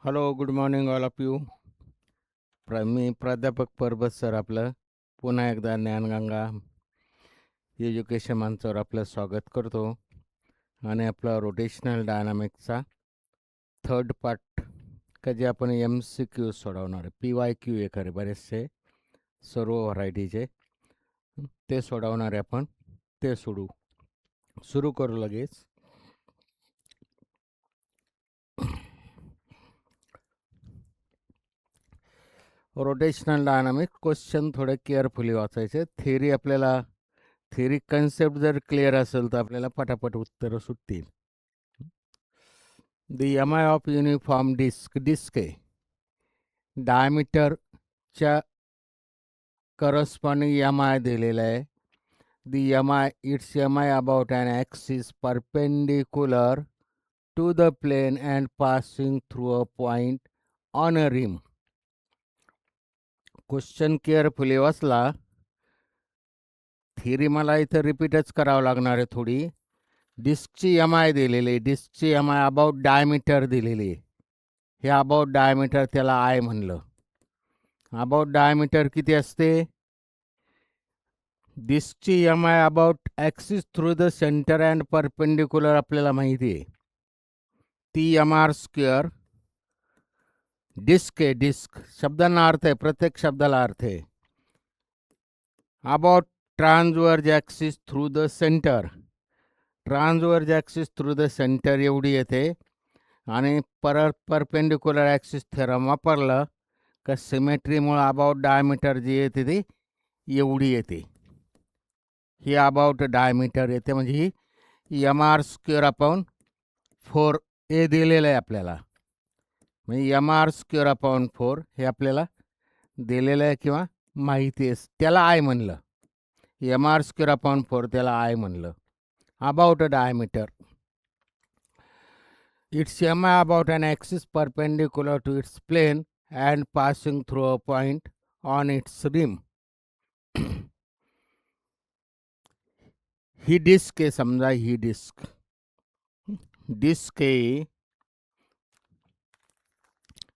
Hello, good morning all of you. मी प्राध्यापक Parbat sir आपलं पुन्हा एकदा ज्ञानगंगा एज्युकेशन मंचावर आपलं स्वागत करतो आणि आपला रोटेशनल डायनामिक्सचा थर्ड पार्ट का जे आपण MCQ सोडवणार आहे. PYQ आहे खरे बरेचसे सर्व व्हरायटीचे ते सोडवणार आहे आपण. ते सुरू करू लगेच. रोटेशनल डायनामिक्स क्वेश्चन थोडे केअरफुली वाचायचे. थेरी कन्सेप्ट जर क्लिअर असेल तर आपल्याला पटापट उत्तरं सुटतील. The MI of uniform disc आहे. डायमीटरच्या करस्पॉन्डिंग MI दिलेला आहे. The its MI about an axis perpendicular to the plane and passing through a point on a rim. Question carefully वाचला. थिअरी मला इथं रिपीटच करावं लागणार आहे थोडी. डिस्कची MI दिलेली, डिस्कची MI अबाउट डायमीटर दिलेली. हे अबाउट डायमीटर त्याला आय म्हणलं. अबाउट डायमीटर किती असते? डिस्कची MI about axis through the centre and perpendicular आपल्याला माहिती आहे. ती MR². डिस्क आहे, डिस्क शब्दांना अर्थ आहे, प्रत्येक शब्दाला अर्थ आहे. About transverse axis through the centre. Transverse axis through the centre एवढी येते. आणि परत परपेंडिक्युलर ॲक्सिस थेरम वापरलं का सिमेट्रीमुळे अबाउट डायमीटर जी येते ती एवढी येते. ही अबाउट डायमीटर येते म्हणजे ही MR²/4 हे दिलेलं आहे आपल्याला. म्हणजे MR²/4 हे आपल्याला दिलेलं आहे किंवा माहिती आहे. त्याला आय म्हणलं. MR²/4 त्याला आय म्हणलं. About a diameter. Its MI about an axis perpendicular to its plane and passing through a point on its rim. ही डिस्क आहे समजा, ही डिस्क आहे.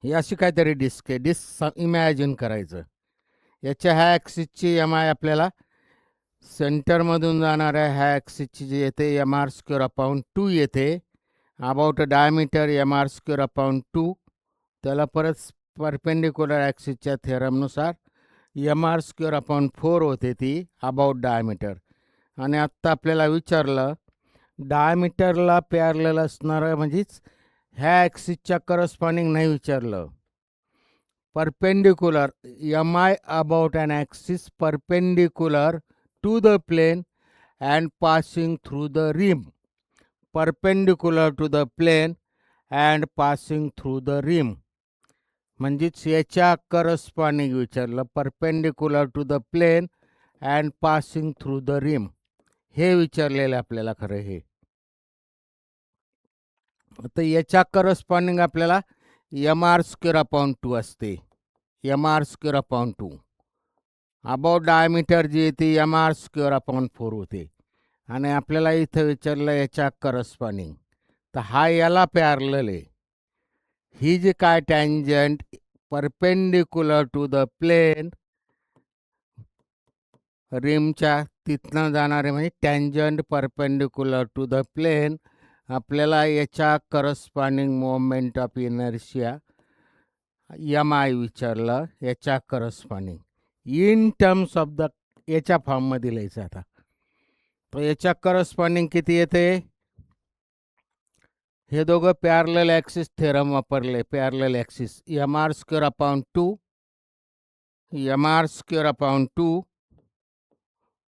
ही अशी काहीतरी डिस्क आहे. डिस्क इमॅजिन करायचं. याच्या ह्या ॲक्सिसची MI आपल्याला सेंटरमधून जाणाऱ्या ह्या ॲक्सिसची जी येते MR²/2 येते. About diameter MR²/2. त्याला परत परपेंडिक्युलर ॲक्सिसच्या थेरमनुसार MR²/4 होते ती अबाउट डायमीटर. आणि आत्ता आपल्याला विचारलं डायमीटरला पॅरलल असणारं म्हणजेच ह्या ॲक्सिसच्या करस्पॉन्डिंग नाही विचारलं. Perpendicular MI about an axis perpendicular to the plane and passing through the rim. Perpendicular to the plane and passing through the rim म्हणजेच याच्या करस्पॉन्डिंग विचारलं. Perpendicular to the plane and passing through the rim हे विचारलेलं आपल्याला खरं हे. तर याच्या करस्पॉन्डिंग आपल्याला MR²/2 असते. MR²/2 अबाउट डायमीटर जी येते MR²/4 होते. आणि आपल्याला इथं विचारलं याच्या करस्पॉन्डिंग, तर हा याला पॅरलल आहे. ही जी काय tangent perpendicular to the plane रिमच्या तिथनं जाणारे म्हणजे tangent perpendicular to the plane. आपल्याला याच्या corresponding moment of inertia MI विचारलं. याच्या corresponding in terms of the याच्या फॉर्ममध्ये लिहायचं. आता तर याच्या करस्पॉन्डिंग किती येते? हे दोघं पॅरलल ॲक्सिस थेरम वापरले. पॅरलल ॲक्सिस MR²/2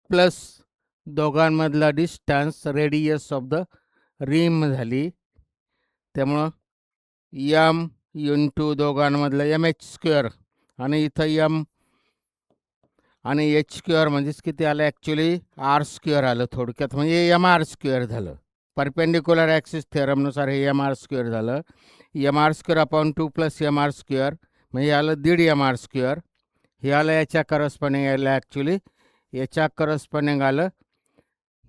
प्लस दोघांमधला डिस्टन्स रेडियस ऑफ द रिम झाली. त्यामुळं M इंटू दोघांमधलं MH² आणि इथं M आणि H² म्हणजेच किती आलं ॲक्च्युली R² आलं. थोडक्यात म्हणजे MR² झालं. परपेंडिक्युलर ॲक्सिस थेरमनुसार हे MR² झालं. MR²/2 प्लस MR² म्हणजे आलं 1.5 MR². हे आलं याच्या करस्पॉन्डिंग आलं ॲक्च्युली याच्या करस्पॉन्डिंग आलं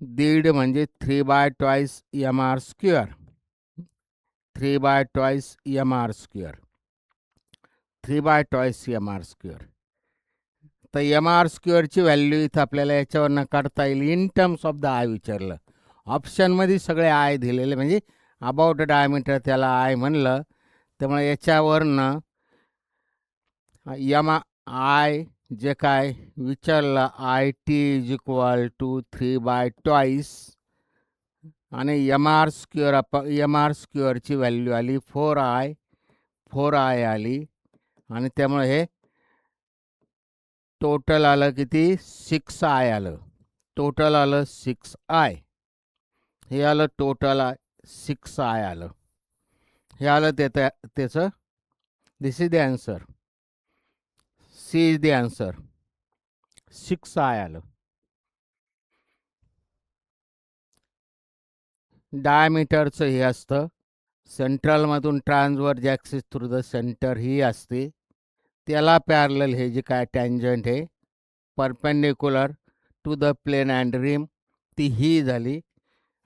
1.5 म्हणजे 3/2 MR². 3/2 MR². 3/2 mr². तर mr²ची व्हॅल्यू इथं आपल्याला याच्यावरनं काढता येईल. In terms of the I विचारलं. ऑप्शनमध्ये सगळे आय दिलेले, म्हणजे अबाउट डायमीटर त्याला आय म्हणलं. त्यामुळे याच्यावरनं आय जे काय विचारलं IT इज इक्वल टू 3/2 आणि mr²ची व्हॅल्यू आली 4i आली. आणि त्यामुळे हे टोटल आलं किती? 6i आलं. टोटल आलं 6i. हे आलं टोटल 6i आलं. हे आलं त्याचं this is the answer. C is the answer. 6i आलं. डायमीटरचं हे असतं. सेंट्रलमधून transverse axis through the centre ही असते. त्याला पॅरलल हे जे काय टँजंट आहे perpendicular to the plane and rim ती ही झाली.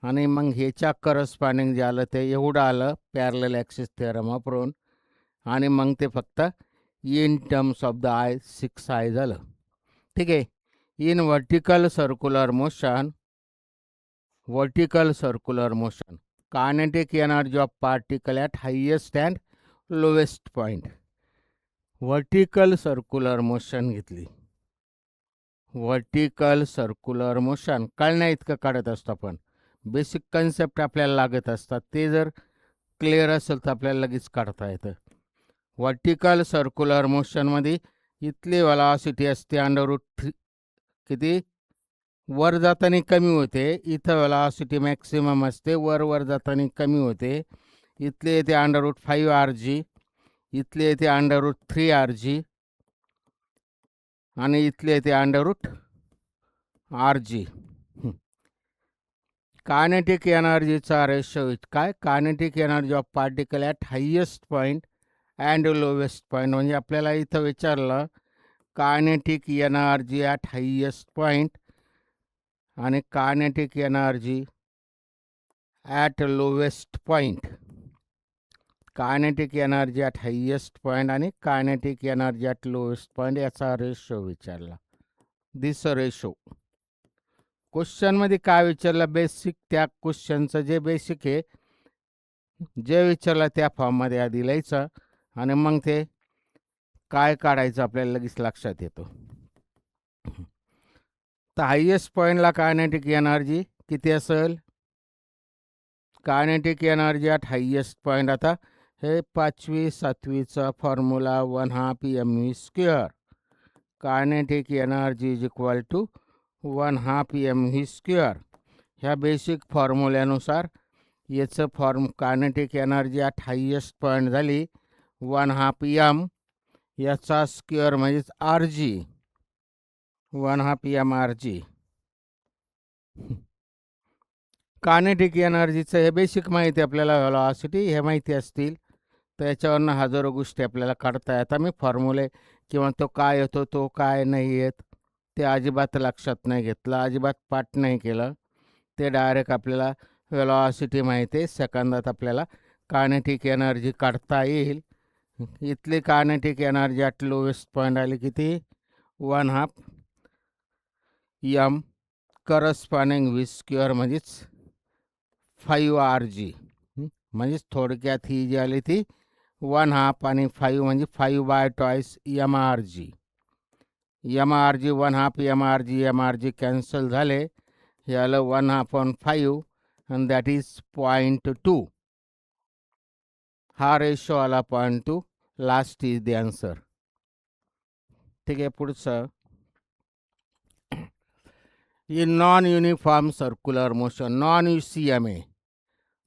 आणि मग ह्याच्या करस्पॉन्डिंग जे आलं ते एवढं आलं पॅरलल ॲक्सिस थेरम वापरून. आणि मग ते फक्त in terms of the I 6i झालं. ठीक आहे. In vertical circular motion kinetic energy of particle at highest and lowest point. Vertical circular motion घेतली. वर्टिकल सर्क्युलर मोशन कळण्या इतकं काढत असतो आपण. बेसिक कन्सेप्ट आपल्याला लागत असतात. ते जर क्लिअर असेल तर आपल्याला लगेच काढता येतं. वर्टिकल सर्क्युलर मोशनमध्ये इथली व्हेलॉसिटी असते √3. किती? वर जाताना कमी होते. इथं व्हेलॉसिटी मॅक्सिमम असते. वर जाताना कमी होते. इथले येते √5rg. इथले येते √3rg. आणि इथले येते √rg. कायनेटिक एनर्जीचा रेशो काय? Kinetic energy of particle at highest point and lowest point. म्हणजे आपल्याला इथं विचारलं kinetic energy at highest point आणि kinetic energy at lowest point. Kinetic energy at highest point आणि kinetic energy at lowest point याचा ratio विचारला. This ratio क्वेश्चनमध्ये काय विचारलं बेसिक, त्या क्वेश्चनचं जे बेसिक आहे जे विचारलं त्या फॉर्ममध्ये आधी लिहायचं आणि मग ते काय काढायचं आपल्याला लगेच लक्षात येतो. तर हायेस्ट पॉईंटला कायनेटिक एनर्जी किती असेल? Kinetic energy at highest point. आता हे 5वी 7वीचा formula 1/2 mv². Kinetic energy is equal to 1/2 mv². ह्या बेसिक फॉर्म्युल्यानुसार याचं kinetic energy at highest point झाली 1/2 m. याचा स्क्वेअर म्हणजेच rg. 1/2 mrg. कायनेटिक एनर्जीचं हे बेसिक माहिती आपल्याला. व्हेलॉसिटी हे माहिती असतील तर याच्यावरनं हजारो गोष्टी आपल्याला काढता येतात. मी फॉर्म्युले किंवा तो काय येतो तो काय नाही येत ते अजिबात लक्षात नाही घेतलं, अजिबात पाठ नाही केलं. ते डायरेक्ट आपल्याला व्हेलॉसिटी माहिती आहे. सेकंदात आपल्याला कायनेटिक एनर्जी काढता येईल. इथली kinetic energy at lowest point आली किती? 1/2 m करस्पॉन्डिंग v² म्हणजेच 5rg. म्हणजेच थोडक्यात ही जी आली ती 1/2 आणि 5 म्हणजे 5/2 mrg. mrg 1/2 mrg कॅन्सल झाले. हे आलं 1/2 and that is 0.2. हा रेशो आला 0.2. Last is the answer. ठीक आहे. पुढचं in non-uniform circular motion, non-UCMA,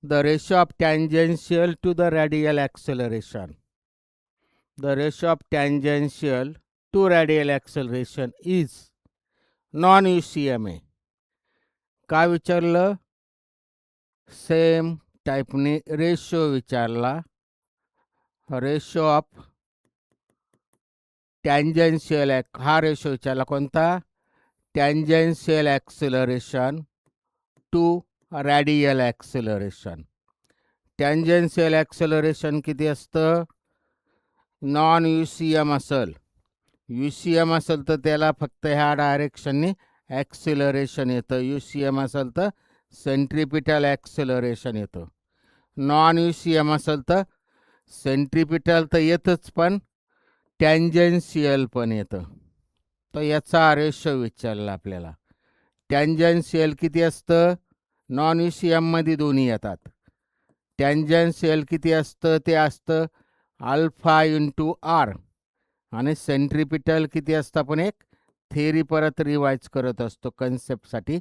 the ratio of tangential to the radial acceleration. The ratio of tangential to radial acceleration is non-UCMA. काय विचारलं? सेम टाईपने ratio विचारला. Ratio of tangential हा ratio विचारला. कोणता? Tangential acceleration to radial acceleration. Tangential acceleration किती असतं? Non UCM असेल, UCM असेल तर त्याला फक्त ह्या डायरेक्शनने ॲक्सिलरेशन येतं. UCM असेल तर सेंट्रिपिटल ॲक्सिलरेशन येतं. नॉन UCM असेल तर सेंट्रिपिटल तर येतच, पण टँजन्शियल पण येतं. तर याचा रेशो विचारला आपल्याला. टँजन्शियल किती असतं? नॉन UCMमध्ये दोन्ही येतात. टँजन्शियल किती असतं? ते असतं अल्फा इंटू आर. आणि सेंट्रिपिटल किती असतं? आपण एक थेरी परत रिवाइज करत असतो कन्सेप्टसाठी.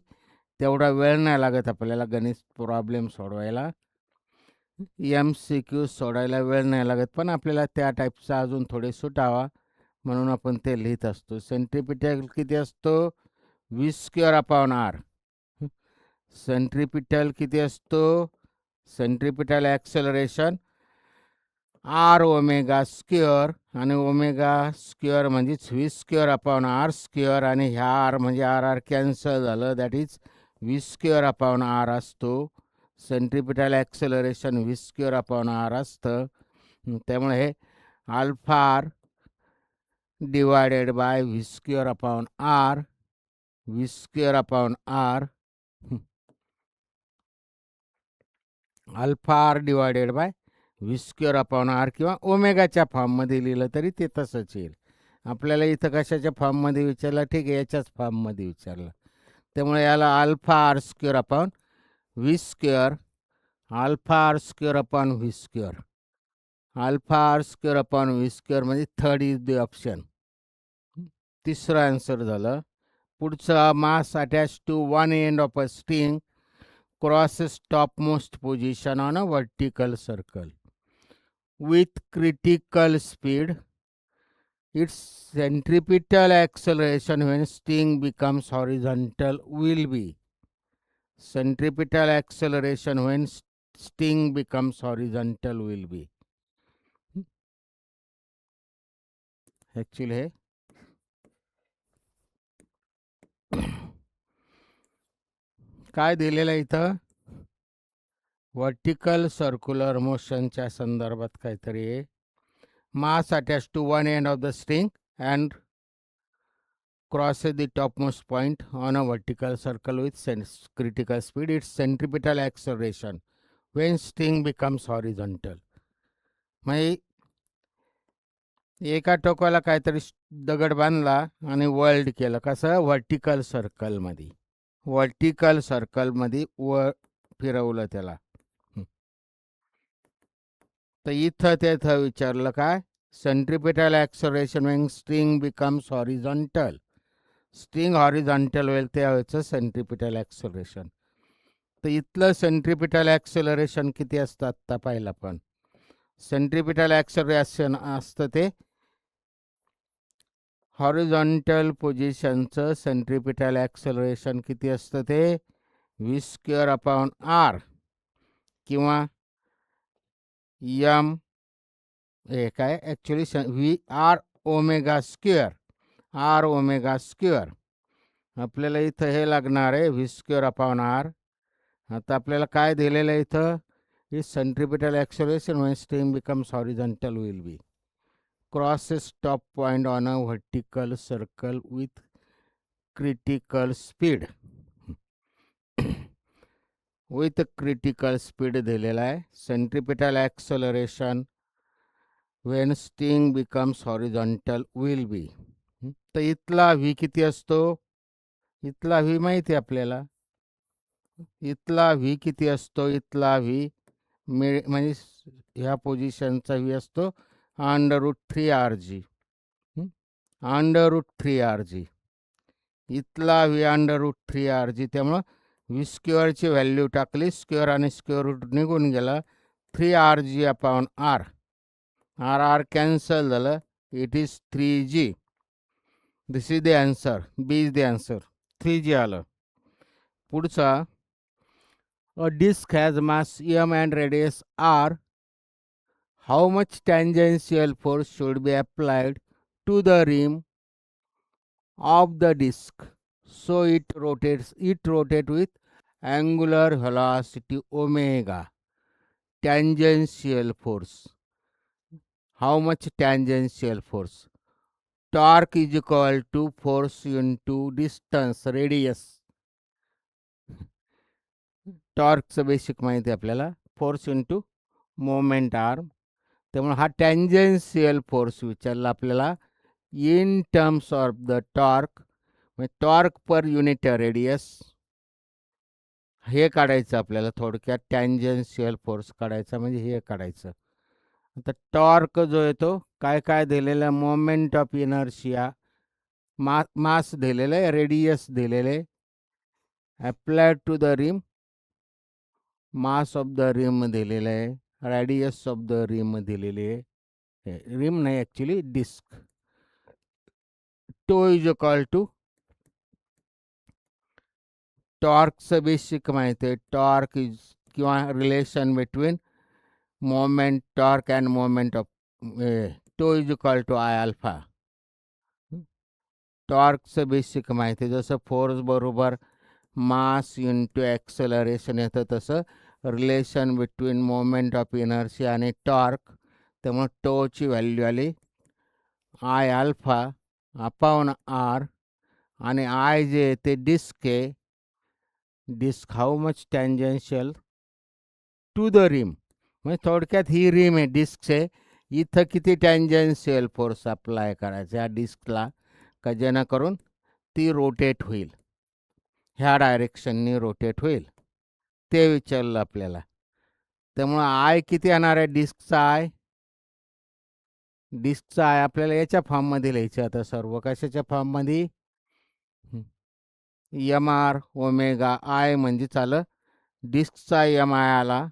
तेवढा वेळ नाही लागत आपल्याला गणित प्रॉब्लेम सोडवायला. MCQ सोडायला वेळ नाही लागत, पण आपल्याला त्या टाईपचा अजून थोडे सुटावा म्हणून आपण ते लिहित असतो. सेंट्रिपिटल किती असतो? V²/R. सेंट्रिपिटल किती असतो? Centripetal acceleration R omega square, आणि ओमेगा स्क्वेअर म्हणजेच V²/R², आणि ह्या R म्हणजे R कॅन्सल झालं, दॅट इज V²/R असतो. सेंट्रिपिटल ॲक्सेलरेशन V²/R असतं. त्यामुळे हे alpha R divided by V²/R, V²/R, alpha R divided by V²/R, किंवा ओमेगाच्या फॉर्ममध्ये लिहिलं तरी ते तसंच येईल. आपल्याला इथं कशाच्या फॉर्ममध्ये विचारलं? ठीक आहे, याच्याच फॉर्ममध्ये विचारलं. त्यामुळे याला alpha R²/V², alpha R²/V², alpha R²/V² म्हणजे थर्ड इज द ऑप्शन. तिसरं आन्सर झालं. पुढचं, mass attach to one end of a string crosses topmost position on a vertical circle with critical speed. Its centripetal acceleration when string becomes horizontal will be. Centripetal acceleration when string becomes horizontal will be. Actually, काय दिलेलं इथं? Vertical circular मोशनच्या संदर्भात काहीतरी आहे. Mass attach to one end of the string and crosses the topmost point on a vertical circle with critical speed. Its centripetal acceleration when string becomes horizontal. म्हणजे एका टोकाला काहीतरी दगड बांधला आणि वर्ल्ड केलं. कसं? वर्टिकल सर्कलमध्ये. वर्टिकल सर्कलमध्ये फिरवलं त्याला. तर इथं तिथं विचारलं काय? Centripetal acceleration when string becomes horizontal. String horizontal होईल त्यावेळेचं सेंट्रिपिटल ॲक्सेलरेशन. तर इथलं सेंट्रिपिटल ॲक्सेलरेशन किती असतं आत्ता पाहिलं आपण. सेंट्रिपिटल ॲक्सेलरेशन असतं ते हॉरिझॉन्टल पोझिशनचं सेंट्रिपिटल ॲक्सेलरेशन किती असतं ते V²/R, किंवा एम हे काय actually VR omega square, R omega square. आपल्याला इथं हे लागणार आहे V²/R. आता आपल्याला काय दिलेलं आहे इथं? ही centripetal acceleration when string becomes horizontal will be crosses top point on a vertical circle with critical speed. With critical speed दिलेला आहे. Centripetal acceleration when string becomes horizontal will be. तर इथला V किती असतो? इथला V माहिती आहे आपल्याला. इथला V किती असतो? इथला V म्हणजे ह्या पोझिशनचा V असतो √3RG. √3RG. इथला V √3RG. त्यामुळं V²ची व्हॅल्यू टाकली, स्क्वेअर आणि स्क्वेअर रूट निघून गेला. 3RG/R. R कॅन्सल झालं. It is 3G. This is the answer. B is the answer. 3G आलं. पुढचा, a disk has mass m and radius r. How much tangential force should be applied to the rim of the disk so it rotates with angular velocity omega? Tangential force. how much tangential force? Torque is equal to force into distance, radius. टॉर्कचं basic माहिती आहे आपल्याला, force into moment arm. त्यामुळे हा tangential force विचारला आपल्याला in terms of the torque, म्हणजे torque per unit radius हे काढायचं आपल्याला. थोडक्यात टँजेन्शियल फोर्स काढायचा म्हणजे हे काढायचं. आता टॉर्क जो येतो काय काय दिलेला, मोमेंट ऑफ इनर्शिया, मास दिलेलं आहे, रेडियस दिलेलं आहे, applied to the rim, mass of the rim दिलेलं आहे, रेडियस ऑफ द रिम दिलेली आहे, रिम नाही actually disc. Tau is equal to, टॉर्कचं बेसिक माहिती आहे, टॉर्क इज किंवा relation between moment torque and moment of, tau is equal to I alpha. टॉर्कचं बेसिक माहिती आहे, जसं फोर्स बरोबर मास इंटू ॲक्सेलरेशन येतं तसं relation between moment of inertia आणि टॉर्क. त्यामुळे टोची व्हॅल्यू आली आय अल्फा अपॉन आर, आणि आय जे ते डिस्क आहे, disc how much tangential to the rim, म्हणजे थोडक्यात ही रिम आहे, डिस्क आहे, इथं किती टँजेन्शियल फोर्स अप्लाय करायचा या डिस्कला का जेणेकरून ती रोटेट होईल, ह्या डायरेक्शननी रोटेट होईल, ते विचारलं आपल्याला. त्यामुळं आय किती येणार आहे डिस्कचा आय, डिस्कचा आय आपल्याला याच्या फॉर्ममध्ये लिहायचं. आता सर्व कशाच्या फॉर्ममध्ये, एम आर ओमेगा आय म्हणजे चालं डिस्कचा एम आय आला,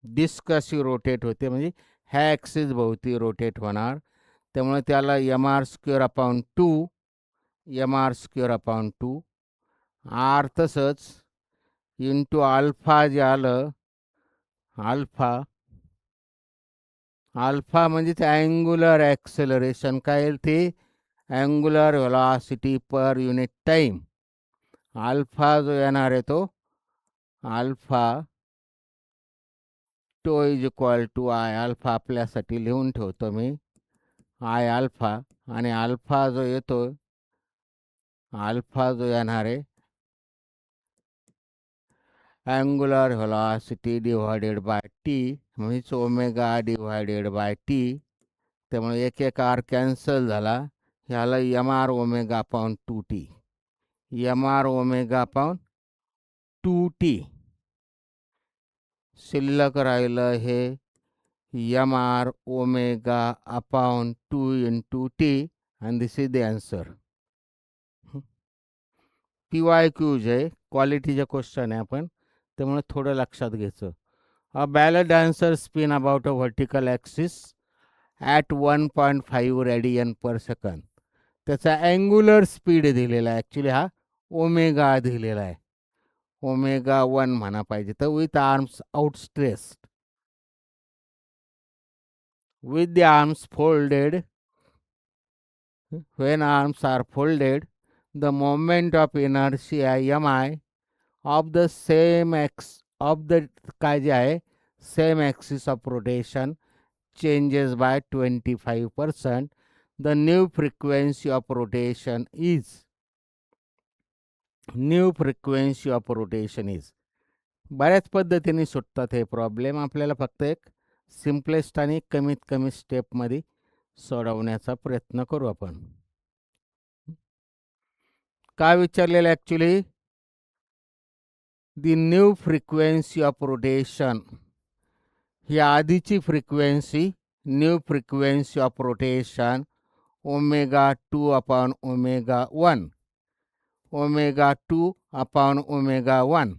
डिस्क अशी रोटेट होते म्हणजे ह्या ॲक्सिस भोवती रोटेट होणार, त्यामुळे त्याला M R square upon 2, M R square upon 2 R, तसंच इंटू अल्फा जे आलं, अल्फा, अल्फा म्हणजे ते अँग्युलर ॲक्सेलरेशन काय येईल ते, angular velocity per unit time. Alpha जो येणार आहे तो alpha tau is equal to I alpha, आपल्यासाठी लिहून ठेवतो मी आय अल्फा, आणि अल्फा जो येतो, अल्फा जो येणार आहे angular velocity divided by T, म्हणजे ओमेगा डिवायडेड बाय टी. त्यामुळे एक एक आर कॅन्सल झाला, ह्याला M R omega upon 2t, M R omega upon 2t शिल्लक राहिलं हे M R omega upon 2 into T, आणि this is the answer. P Y Qs आहे, क्वालिटीचे क्वेश्चन आहे आपण, त्यामुळे थोडं लक्षात घ्यायचं. A balanced answer spin about a vertical axis at 1.5 radian per second. त्याचा अँग्युलर स्पीड दिलेला आहे, ॲक्च्युली हा ओमेगा दिलेला आहे, ओमेगा 1 म्हणा पाहिजे तर, with arms outstretched, with the arms folded, when arms are folded, the moment of inertia mi of the same of the काय जे आहे same axis of rotation changes by 25%. The new frequency of rotation is, new frequency of rotation is. बऱ्याच पद्धतीने सुटतात हे problem, आपल्याला फक्त एक सिम्पलेस्ट आणि कमीत कमी स्टेपमध्ये सोडवण्याचा प्रयत्न करू आपण. काय विचारलेलं actually, the new frequency of rotation, ही आधीची frequency, new frequency of rotation omega 2 upon omega 1, omega 2 upon omega 1.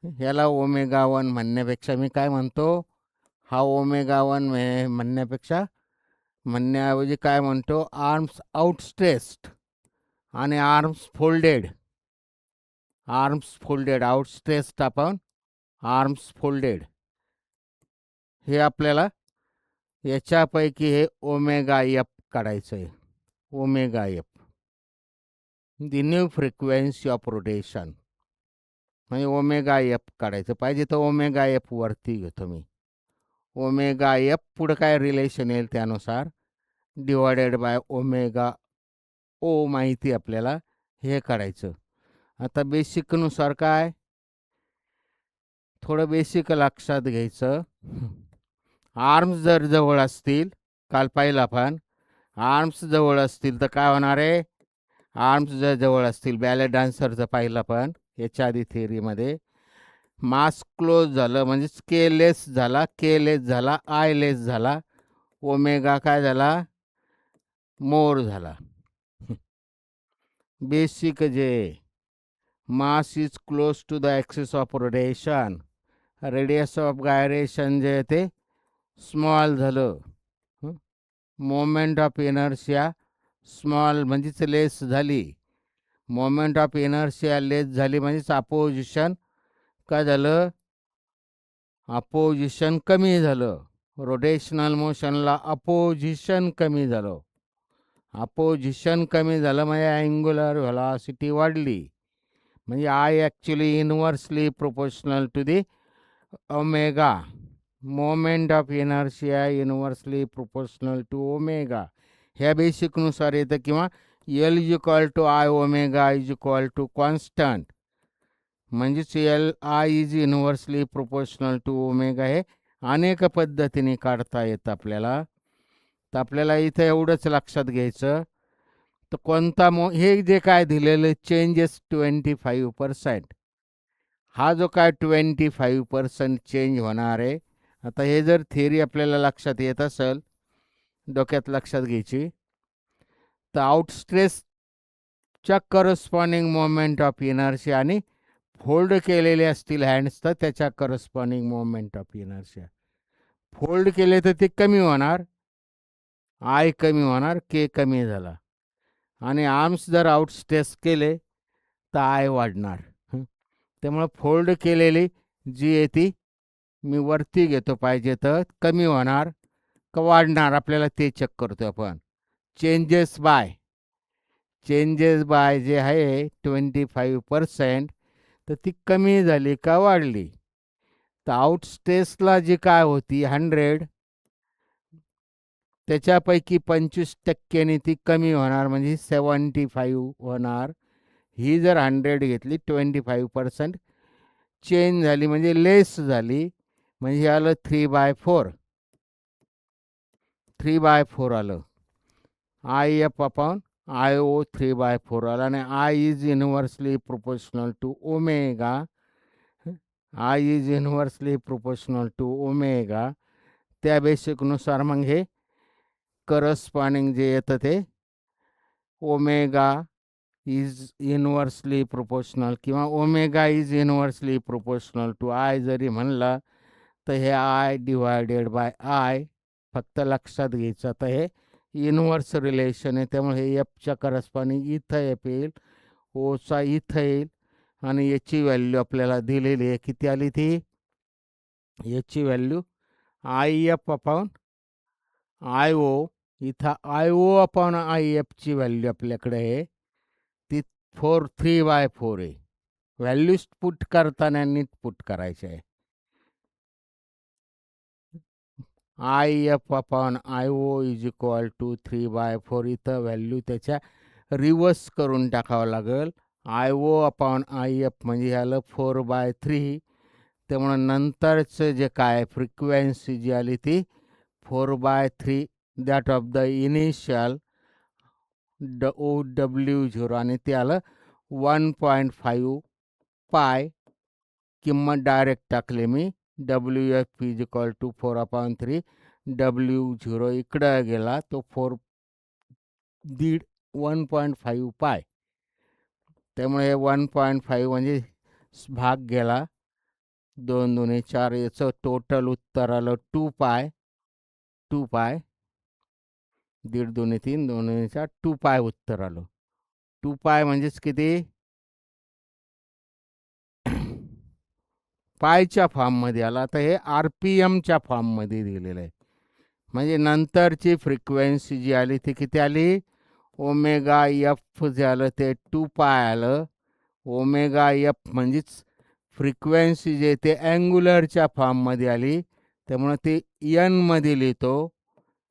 ह्याला ओमेगा 1 म्हणण्यापेक्षा मी काय म्हणतो, हा ओमेगा 1 म्हणण्यापेक्षा, म्हणण्याऐवजी काय म्हणतो, आर्म्स आउटस्ट्रेस्ड आणि arms folded, arms folded, outstretched upon arms folded. हे आपल्याला याच्यापैकी हे ओमेगा एफ काढायचं आहे, omega F, the new frequency of rotation, म्हणजे ओमेगा एफ काढायचं पाहिजे तर ओमेगा एफ वरती घेतो मी, ओमेगा एफ पुढं काय रिलेशन येईल त्यानुसार डिवायडेड बाय ओमेगा ओ माहिती आपल्याला हे काढायचं. आता बेसिकनुसार काय थोडं बेसिक लक्षात घ्यायचं. आर्म्स जर जवळ असतील, काल पाहिलं आपण, आर्म्स जवळ असतील तर काय होणार आहे, आर्म्स जर जवळ असतील, बॅले डान्सरचं पाहिलं आपण याच्या आधी थेअरीमध्ये, मास क्लोज झालं म्हणजे के लेस झाला, के लेस झाला, आय लेस झाला, ओमेगा काय झाला, मोर झाला. बेसिक जे mass is close to the axis of rotation, radius of gyration जे ते स्मॉल झालं, मोमेंट ऑफ इनर्शिया स्मॉल म्हणजेच लेस झाली, मोमेंट ऑफ इनर्शिया लेस झाली म्हणजेच अपोजिशन काय झालं, अपोजिशन कमी झालं. रोटेशनल मोशनला अपोजिशन कमी झालं, अपोजिशन कमी झालं म्हणजे अँग्युलर व्हेलॉसिटी वाढली, म्हणजे I actually inversely proportional to the omega, moment of inertia inversely proportional to omega, ह्या बेसिकनुसार येतं. किंवा L is equal to I omega is equal to constant, म्हणजेच L I is inversely proportional to omega हे अनेक पद्धतीने काढता येतं आपल्याला. तर आपल्याला इथं एवढंच लक्षात घ्यायचं, तर कोणता हे जे काय दिलेलं चेंजेस 25%, हा जो काय 25% चेंज होणार आहे. आता हे जर थिअरी आपल्याला लक्षात येत असेल, डोक्यात लक्षात घ्यायची, तर आउटस्ट्रेसच्या करस्पॉन्डिंग मोमेंट ऑफ इनर्शिया आणि फोल्ड केलेले असतील हँड्स तर त्याच्या corresponding moment of inertia, fold केले तर ते कमी होणार, आय कमी होणार, के कमी झाला, आणि आर्म्स जर आउटस्ट्रेस केले तर आय वाढणार. त्यामुळं फोल्ड केलेली जी आहे ती मी वरती घेतो पाहिजे तर कमी होणार का वाढणार, आपल्याला ते चेक करतो आपण. चेंजेस बाय जे आहे 25%, तर ती कमी झाली का वाढली. तर आउटस्ट्रेसला जी काय होती 100, त्याच्यापैकी 25% ती कमी होणार म्हणजे 75 होणार. ही जर 100 घेतली 25% चेंज झाली म्हणजे लेस झाली, म्हणजे आलं 3/4, 3/4 आलं. I F upon I O 3/4 आला, आणि I is inversely proportional to omega, I is inversely proportional to omega. त्या बेसिकनुसार मग हे करस्पॉन्डिंग जे येतं ते ओमेगा इज इनव्हर्सली प्रोपोर्शनल किंवा omega is inversely proportional to I जरी म्हणलं तर हे आय डिवायडेड बाय आय फक्त लक्षात घ्यायचं. तर हे इनव्हर्स रिलेशन आहे, त्यामुळे हे एफच्या करस्पॉन्डिंग इथं एफ येईल, ओचा इथं येईल, आणि याची व्हॅल्यू आपल्याला दिलेली आहे. किती आली ती, याची value I F upon I O, इथं आय ओ अपॉन आय एफची व्हॅल्यू आपल्याकडे आहे ती 3/4 आहे. व्हॅल्यूज पुट करताना नीट पुट करायचे आहे. I F upon I O is equal to 3/4, इथं व्हॅल्यू त्याच्या रिवर्स करून टाकावं लागेल. I O upon I F म्हणजे आलं 4/3, त्यामुळं नंतरचं जे काय फ्रिक्वेन्सी जी आली ती 4/3 that of the initial OW0, आणि ते आलं 1.5 पाय. किंमत डायरेक्ट टाकले मी, WF is equal to 4/3, W0 इकडं गेला तो 1.5 पाय, त्यामुळे 1.5 म्हणजे भाग गेला 2 2 4, याचं टोटल उत्तर आलं 2 पाय, 2 पाय, 1.5 2 3 2 4 2 पाय उत्तर आलं. 2 पाय म्हणजेच किती, पायच्या फॉर्ममध्ये आला. तर हे RPMच्या फॉर्ममध्ये दिलेलं आहे, म्हणजे नंतरची फ्रिक्वेन्सी जी आली ती किती आली, ओमेगा एफ जे आलं ते 2 पाय आलं. ओमेगा एफ म्हणजेच फ्रिक्वेन्सी जे ते अँग्युलरच्या फॉर्ममध्ये आली, त्यामुळे ते एनमध्ये लिहितो.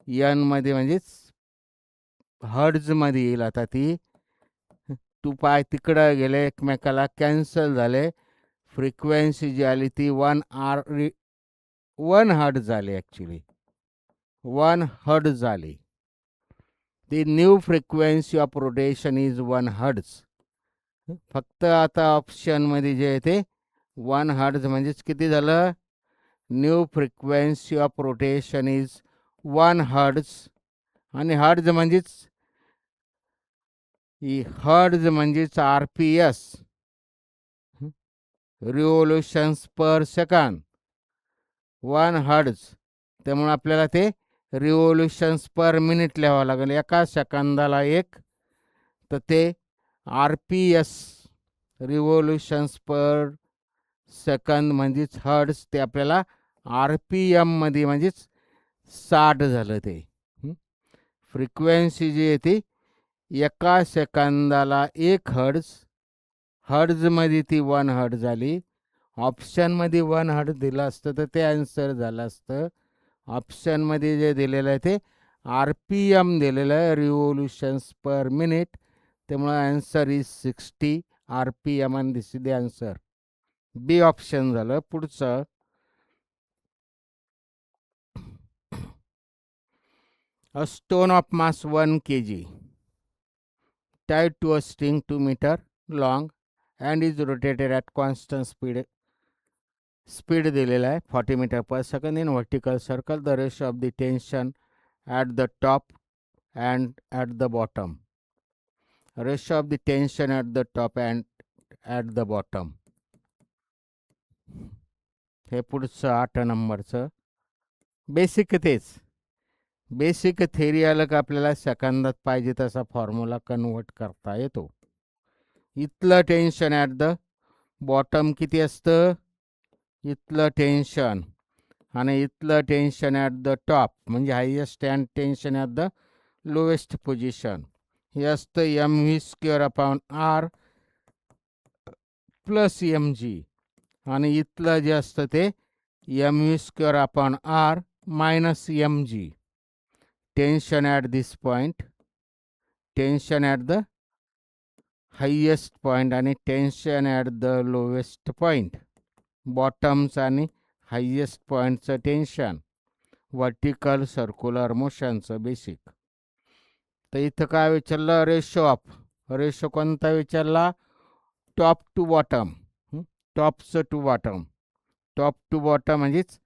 एनमध्ये म्हणजेच हर्ट्जमध्ये येईल. आता ती 2 पाय तिकडं गेले, एकमेकाला कॅन्सल झाले. फ्रिक्वेन्सी जी आली ती 1 हर्ट्ज झाली. ॲक्च्युली 1 हर्ट्ज झाली. दी new frequency of rotation is 1 hertz. फक्त आता ऑप्शनमध्ये जे आहे ते 1 हर्ट्ज म्हणजेच किती झालं? New frequency of rotation is 1 hertz. आणि हर्ट्ज म्हणजेच RPS, रिव्होल्युशन्स पर सेकंड. 1 हर्ट्ज. त्यामुळे आपल्याला ते रिव्होल्युशन्स पर मिनिट लिहावं लागेल. एका सेकंदाला 1. तर ते RPS, रिव्होल्युशन्स पर सेकंद म्हणजेच हर्ट्ज, ते आपल्याला RPM मध्ये म्हणजेच 60 झालं. ते फ्रिक्वेन्सी जी आहे ती एका सेकंदाला 1 हर्ट्ज. हर्ट्जमध्ये ती 1 हर्ट्ज झाली. ऑप्शनमध्ये 1 हर्ट्ज दिलं असतं तर ते आन्सर झालं असतं. ऑप्शनमध्ये जे दिलेलं आहे ते RPM दिलेलं आहे, रिव्होल्युशन्स पर मिनिट. त्यामुळे आन्सर इज 60 RPM आणि this is the answer. B option झालं. पुढचं A stone of mass 1 kg tied to a string 2 meter long and is rotated at constant speed. Speed दिलेला आहे 40 meter per second in vertical circle. The ratio of the tension at the top and at the bottom. Ratio of the tension at the top and at the bottom. हे पुढचं 8 नंबरचं basic तेच. Basic theory आलं का आपल्याला सेकंदात पाहिजे तसा फॉर्म्युला कन्वर्ट करता येतो. इथलं टेन्शन ॲट द बॉटम किती असतं? इथलं टेन्शन आणि इथलं टेन्शन ॲट द टॉप म्हणजे highest and tension at the lowest position हे असतं mv²/r प्लस mg. आणि इथलं जे असतं ते mv²/r minus mg. Tension at this point, tension at the highest point आणि tension at the lowest point. Bottoms आणि हायेस्ट पॉईंटचं टेन्शन, वर्टिकल सर्क्युलर मोशनचं बेसिक. तर इथं काय विचारलं? Ratio of. रेशो कोणता विचारला? Top to bottom. टॉपचं to bottom. Top to bottom म्हणजेच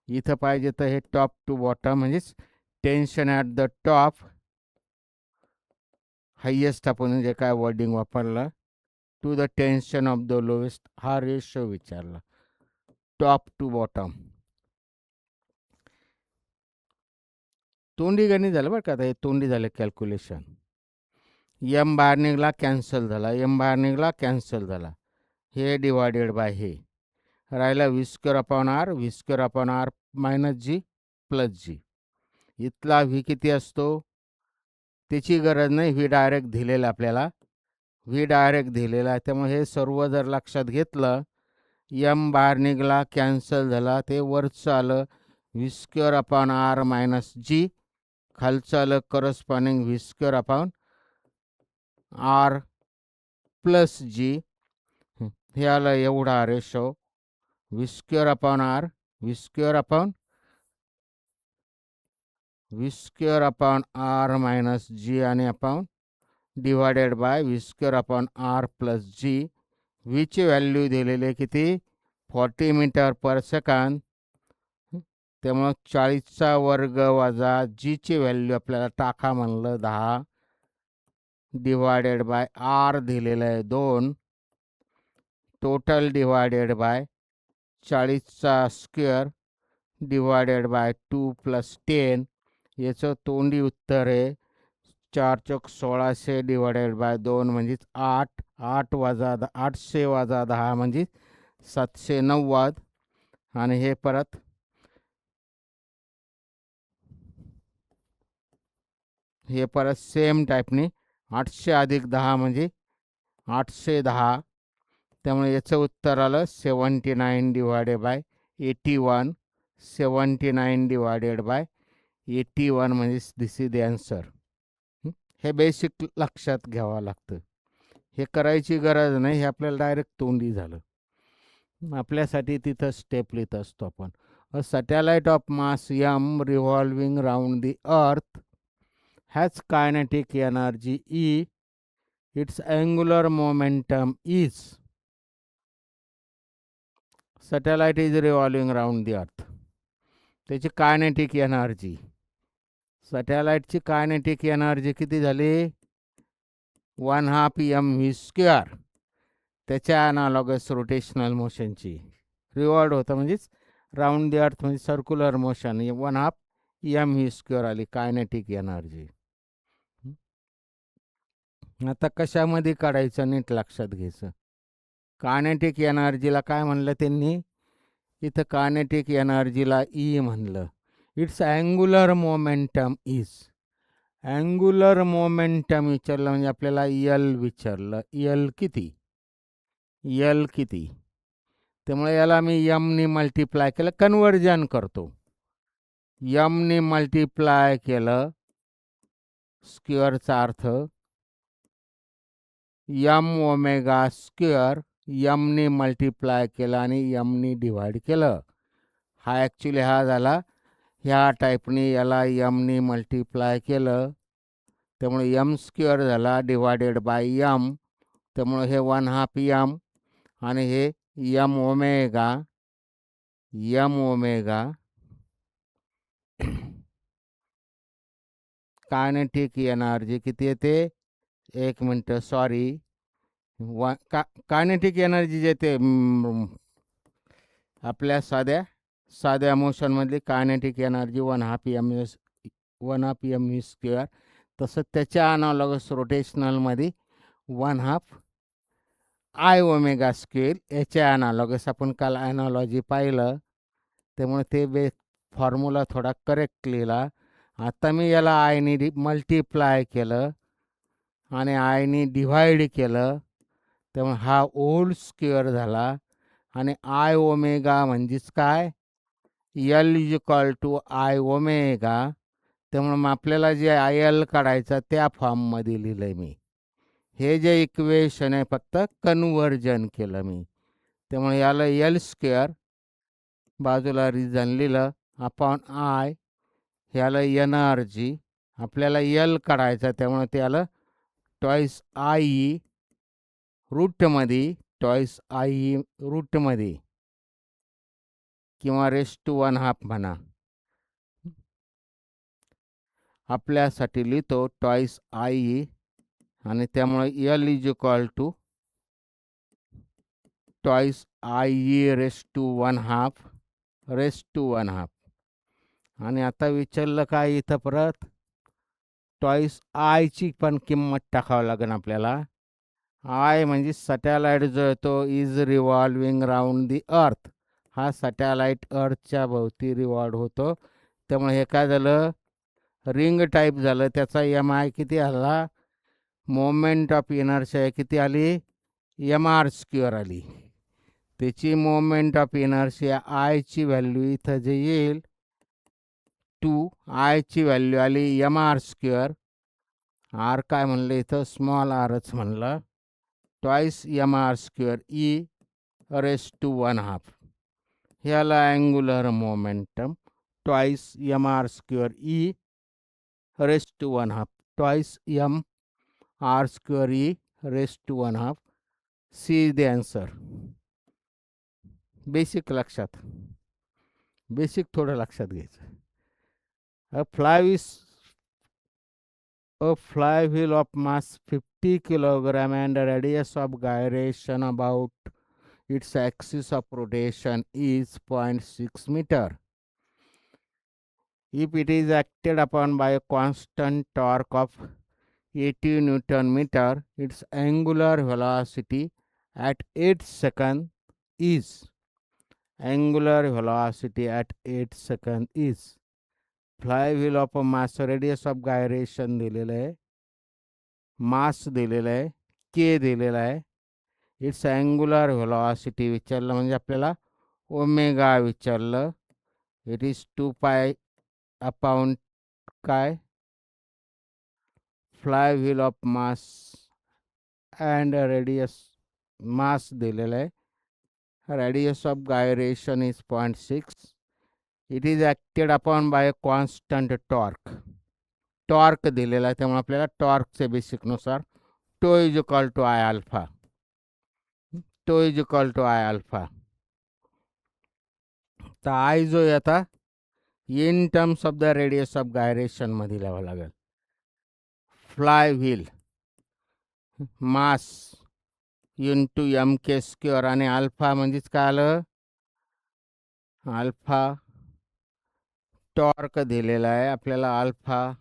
इथं पाहिजे तर हे टॉप टू बॉटम म्हणजेच tension at the top, highest आपण जे काय वर्डिंग वापरलं, to the tension off the lowest, हा रेशो विचारला. Top to bottom. तोंडी गणित झालं बरं का. आता हे तोंडी झालं कॅल्क्युलेशन. एम बाहेर निघाला कॅन्सल झाला, एम बाहेर निघाला कॅन्सल झाला. हे डिवायडेड बाय हे राहिला v²/r, v²/r minus g plus g. इथला व्ही किती असतो त्याची गरज नाही, व्ही डायरेक्ट दिलेला आपल्याला, व्ही डायरेक्ट दिलेला आहे. त्यामुळे हे सर्व जर लक्षात घेतलं, एम बाहेर निघाला कॅन्सल झाला, ते वरचं आलं v²/r मायनस g, खालचं आलं करस्पॉन्डिंग v²/r प्लस g. हे आलं एवढा ratio v²/r, v²/r minus g आणि upon divided by v²/r plus g. व्हीची व्हॅल्यू दिलेली किती? 40 मीटर पर सेकंद. त्यामुळं 40चा वर्ग वजा जीची व्हॅल्यू आपल्याला टाका म्हणलं 10 डिवायडेड बाय आर दिलेलं आहे 2. टोटल डिवायडेड बाय 40चा स्क्वेअर डिवायडेड बाय 2 प्लस 10. याचं तोंडी उत्तर आहे 4 चौक 1600 डिवायडेड बाय 2 म्हणजेच 8. 800 वजा 10 म्हणजे 790. आणि हे परत सेम टाईपने 800 अधिक 10 म्हणजे 810. त्यामुळे याचं उत्तर आलं 79 डिवायडेड बाय 81. 79 डिवायडेड बाय 81 म्हणजे दिस इज द आन्सर. हे बेसिक लक्षात घ्यावं लागतं. हे करायची गरज नाही, हे आपल्याला डायरेक्ट तोंडी झालं. आपल्यासाठी तिथं स्टेप लिहित असतो आपण. A satellite of mass m revolving round the earth has kinetic energy E. Its angular momentum is. Satellite is revolving round the earth. त्याची कायनेटिक एनर्जी, सॅटेलाइटची कायनेटिक एनर्जी किती झाली? 1/2 mv². त्याच्या अनालॉगस रोटेशनल मोशनची. रिवॉल्ड होतं म्हणजेच राऊंड द अर्थ म्हणजे circular motion. 1/2 mv² आली kinetic energy. आता कशामध्ये काढायचं नीट लक्षात घ्यायचं. कायनेटिक एनर्जीला काय म्हणलं त्यांनी? इथं कायनेटिक एनर्जीला ई म्हणलं. It's angular momentum is. Angular momentum विचारलं म्हणजे आपल्याला यल विचारलं. यल किती? यल किती? त्यामुळे याला मी यमनी मल्टिप्लाय केलं, कन्वर्जन करतो. यमनी मल्टिप्लाय केलं, स्क्वेअरचा अर्थ यम ओमेगा स्क्वेअर. यमनी मल्टिप्लाय केलं आणि यमनी डिवाइड केलं. हा ॲक्च्युली हा झाला ह्या टाईपनी, याला यमनी मल्टिप्लाय केलं त्यामुळे यम स्क्वेअर झाला डिवायडेड बाय यम. त्यामुळे हे 1/2 यम आणि हे M omega. M omega kinetic energy किती येते? एक मिनटं, सॉरी. कायनेटिक एनर्जी जे ते आपल्या साध्या मोशनमधली कायनेटिक एनर्जी 1/2 mv². तसं त्याच्या अनालॉगस रोटेशनलमध्ये 1/2 I ओमेगा स्क्वेअर. याच्या अनालॉगस आपण काल ॲनॉलॉजी पाहिलं त्यामुळे ते फॉर्म्युला थोडा करेक्ट लिहिला. आता मी याला आयनी मल्टिप्लाय केलं आणि आयनी डिव्हाइड केलं त्यामुळे हा ओल्ड स्क्वेअर झाला. आणि आय ओमेगा म्हणजेच काय? L is equal to I omega. त्यामुळे मग आपल्याला जे आय एल काढायचा त्या फॉर्ममध्ये लिहिलं आहे मी. हे जे इक्वेशन आहे फक्त कन्वर्जन केलं मी. त्यामुळे याला यल स्क्वेअर बाजूला रिजन लिहिलं अपॉन आय. ह्याला एनर्जी आपल्याला यल काढायचा त्यामुळे त्याला टॉईस आई रूटमध्ये, टॉईस आई रूटमध्ये किंवा रेस टू 1/2 म्हणा. आपल्यासाठी लिहितो टॉईस आई आणि त्यामुळे L is equal to twice I raise to 1/2 raise to 1/2. आणि आता विचारलं काय इथं परत? टॉईस आयची पण किंमत टाकावं लागेल आपल्याला. आय म्हणजे सॅटेलाइट जो आहे तो इज रिव्हॉल्विंग राऊंड दी अर्थ. हा सॅटेलाइट अर्थच्या भोवती रिव्हॉल्व होतो. त्यामुळे हे काय झालं? रिंग टाईप झालं. त्याचा एम आय किती आला? मोमेंट ऑफ इनर्शिया किती आली? mr² आली. त्याची मोमेंट ऑफ इनर्शिया आयची व्हॅल्यू इथं जे येईल 2. आयची व्हॅल्यू आली mr². आर काय म्हणलं इथं? स्मॉल आरच म्हणलं. Twice mr² e raise to 1/2. ह्याला angular momentum twice mr² e raise to 1/2. Twice mr² e raise to 1/2. C is the answer. Basic लक्षात, बेसिक थोडं लक्षात घ्यायचं. A flywheel of mass 50 kilogram and a radius of gyration about its axis of rotation is 0.6 meter. If it is acted upon by a constant torque of 80 Newton meter, its angular velocity at 8 seconds is. Angular velocity at 8 seconds is. Flywheel of mass, radius of gyration दिलेलं आहे, मास दिलेलं आहे, के दिलेला आहे. It's angular velocity विचारलं म्हणजे आपल्याला omega विचारलं. इट इज 2 पाय अपॉन काय flywheel of mass and radius mass दिलेला आहे. Radius of gyration is 0.6. It is acted upon by constant torque. Torque दिलेला आहे त्यामुळे आपल्याला टॉर्कचे बेसिकनुसार tau is equal to I alpha. Tau is equal to I alpha. तर I जो आहे आता in terms of the radius of gyration मध्ये लिहावं लागेल. Flywheel mass into M K square आणि अल्फा म्हणजेच काय आलं अल्फा टॉर्क दिलेला आहे आपल्याला. Alpha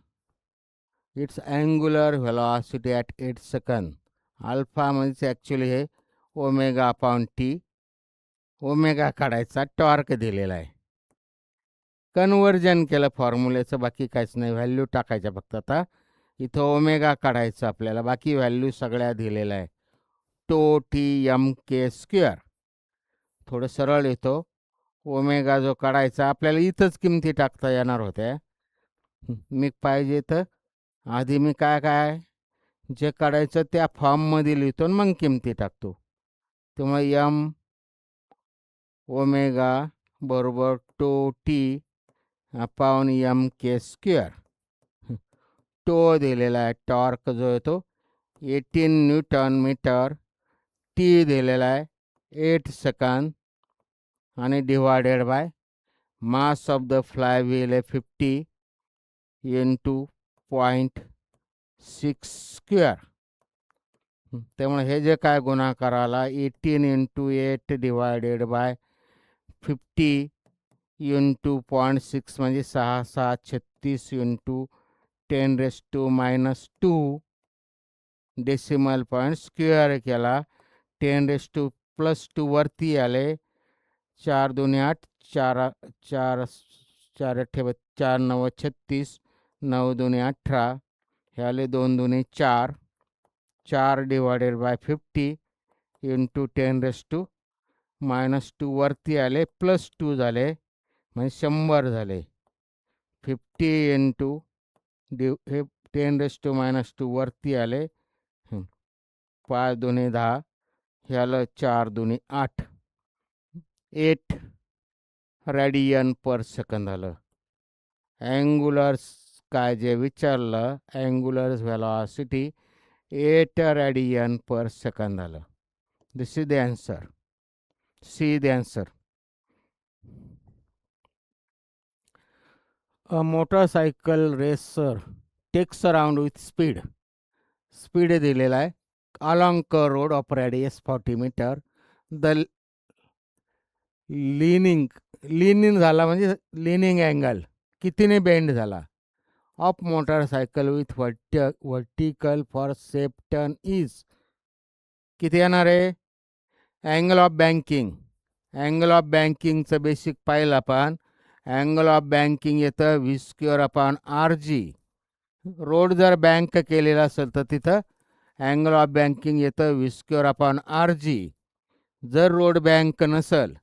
it's angular velocity at 8 second. Alpha म्हणजे ॲक्च्युली हे ओमेगा अपॉन टी. ओमेगा काढायचा टॉर्क दिलेला आहे. कन्वर्जन केलं फॉर्म्युलेचं बाकी काहीच नाही. व्हॅल्यू टाकायच्या फक्त. आता इथं ओमेगा काढायचं आपल्याला बाकी व्हॅल्यू सगळ्या दिलेल्या आहे. टो टी एम के स्क्वेअर. थोडं सरळ येतो. ओमेगा जो काढायचा आपल्याला इथंच किमती टाकता येणार होत्या. मी पाहिजे तर आधी मी काय काय जे काढायचं त्या फॉर्ममध्ये लिहितो आणि मग किमती टाकतो. त्यामुळे एम ओमेगा बरोबर टो T upon M K square. टो दिलेला आहे. टॉर्क जो आहे तो 18 न्यूटन मीटर. टी दिलेला आहे 8 सेकंद आणि divided by mass of the fly wheel आहे 50 इंटू 0.6 स्क्वेअर. त्यामुळे हे जे काय गुणाकार आला 18 इंटू 8 डिवायडेड बाय 50 इंटू 0.6 म्हणजे 6,636 इंटू 10⁻⁻² डेसिमल पॉईंट स्क्वेअर केला. 10⁻+2 वरती आले. 4 2 8 4 4 4 8 4 9 36 9 2 18 हे आले 2 2 4 4 डिवायडेड बाय 50 इंटू 10⁻⁻² वरती आले +2 झाले म्हणजे 100 झाले. 50 इंटू हे 10⁻⁻² वरती आले 5 2 10 हे आलं 4 2 8 8 रेडियन पर सेकंद आलं. अँग्युलर काय जे विचारलं angular velocity 8 radian per second आलं. This is the answer. See the answer. A motorcycle racer takes around with speed. Speed दिलेला आहे along a road of radius 40 meter. The leaning झाला म्हणजे leaning angle कितीने bend झाला of motorcycle with vertical for safe turn is किती येणार आहे. Angle of banking. Angle of बँकिंगचं बेसिक पाहिलं आपण. अँगल ऑफ बँकिंग येतं v²/rg. रोड जर बँक केलेला असेल तर तिथं अँगल ऑफ बँकिंग येतं v²/rg. जर रोड बँक नसेल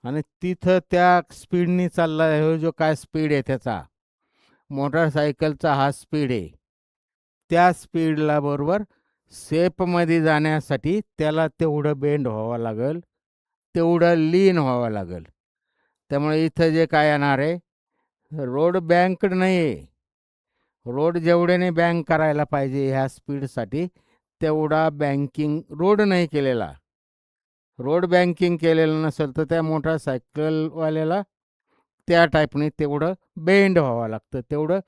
आणि तिथं त्या स्पीडनी चालला आहे जो काय स्पीड आहे त्याचा मोटरसायकलचा हा स्पीड आहे त्या स्पीडला बरोबर सेफमध्ये जाण्यासाठी त्याला तेवढं बेंड व्हावं लागेल तेवढं लीन व्हावं लागेल. त्यामुळे इथं जे काय येणार आहे रोड बँकड नाही आहे. रोड जेवढ्याने बँक करायला पाहिजे ह्या स्पीडसाठी तेवढा बँकिंग रोड नाही केलेला. रोड बँकिंग केलेलं नसेल तर त्या मोटरसायकलवाल्याला त्या टाईपने तेवढं बेंड व्हावं लागतं तेवढं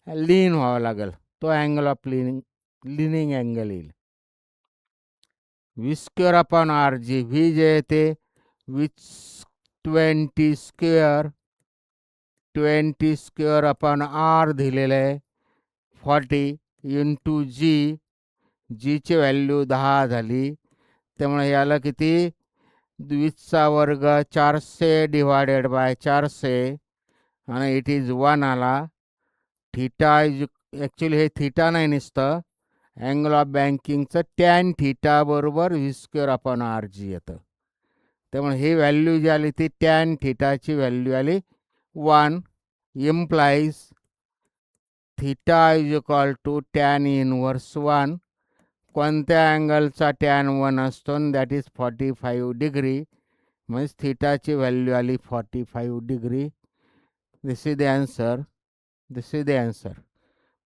लीन व्हावं लागेल. तो अँगल ऑफ लिनिंग अँगल येईल. v²/rg. व्ही जे येते विच 20² 20² दिलेलं आहे 40 इंटू जी. जीची व्हॅल्यू 10 झाली. त्यामुळे याला किती 20² 400 डिवायडेड बाय 400 आणि इट इज 1 आला. थीटा इज ॲक्च्युली हे थीटा नाही नसतं अँगल ऑफ बँकिंगचं टॅन थीटा बरोबर v²/rg येतं. त्यामुळे ही व्हॅल्यू जी आली ती टॅन थीटाची व्हॅल्यू आली 1 implies theta is equal to tan inverse 1. कोणत्या अँगलचा tan 1 असतो, दॅट इज 45 डिग्री, म्हणजे थिटाची व्हॅल्यू आली 45 degree. This is the answer. This is the answer.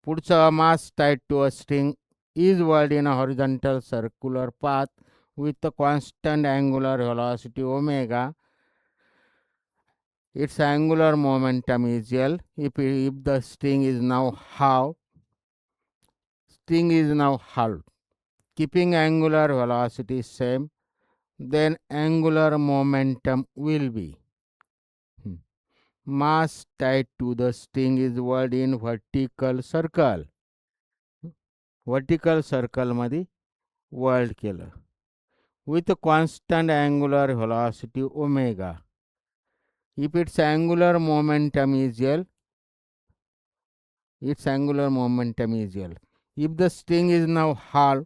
पुढचं, mass tied to a string is whirled in a horizontal circular path with a constant angular velocity omega. Its angular momentum is L. If the string is now halved, keeping angular velocity same, then angular momentum will be. Mass tied to the string is whirled in vertical circle. Vertical circle मध्ये whirled केलं with a constant angular velocity omega. If its angular momentum is L, If the string is now halved,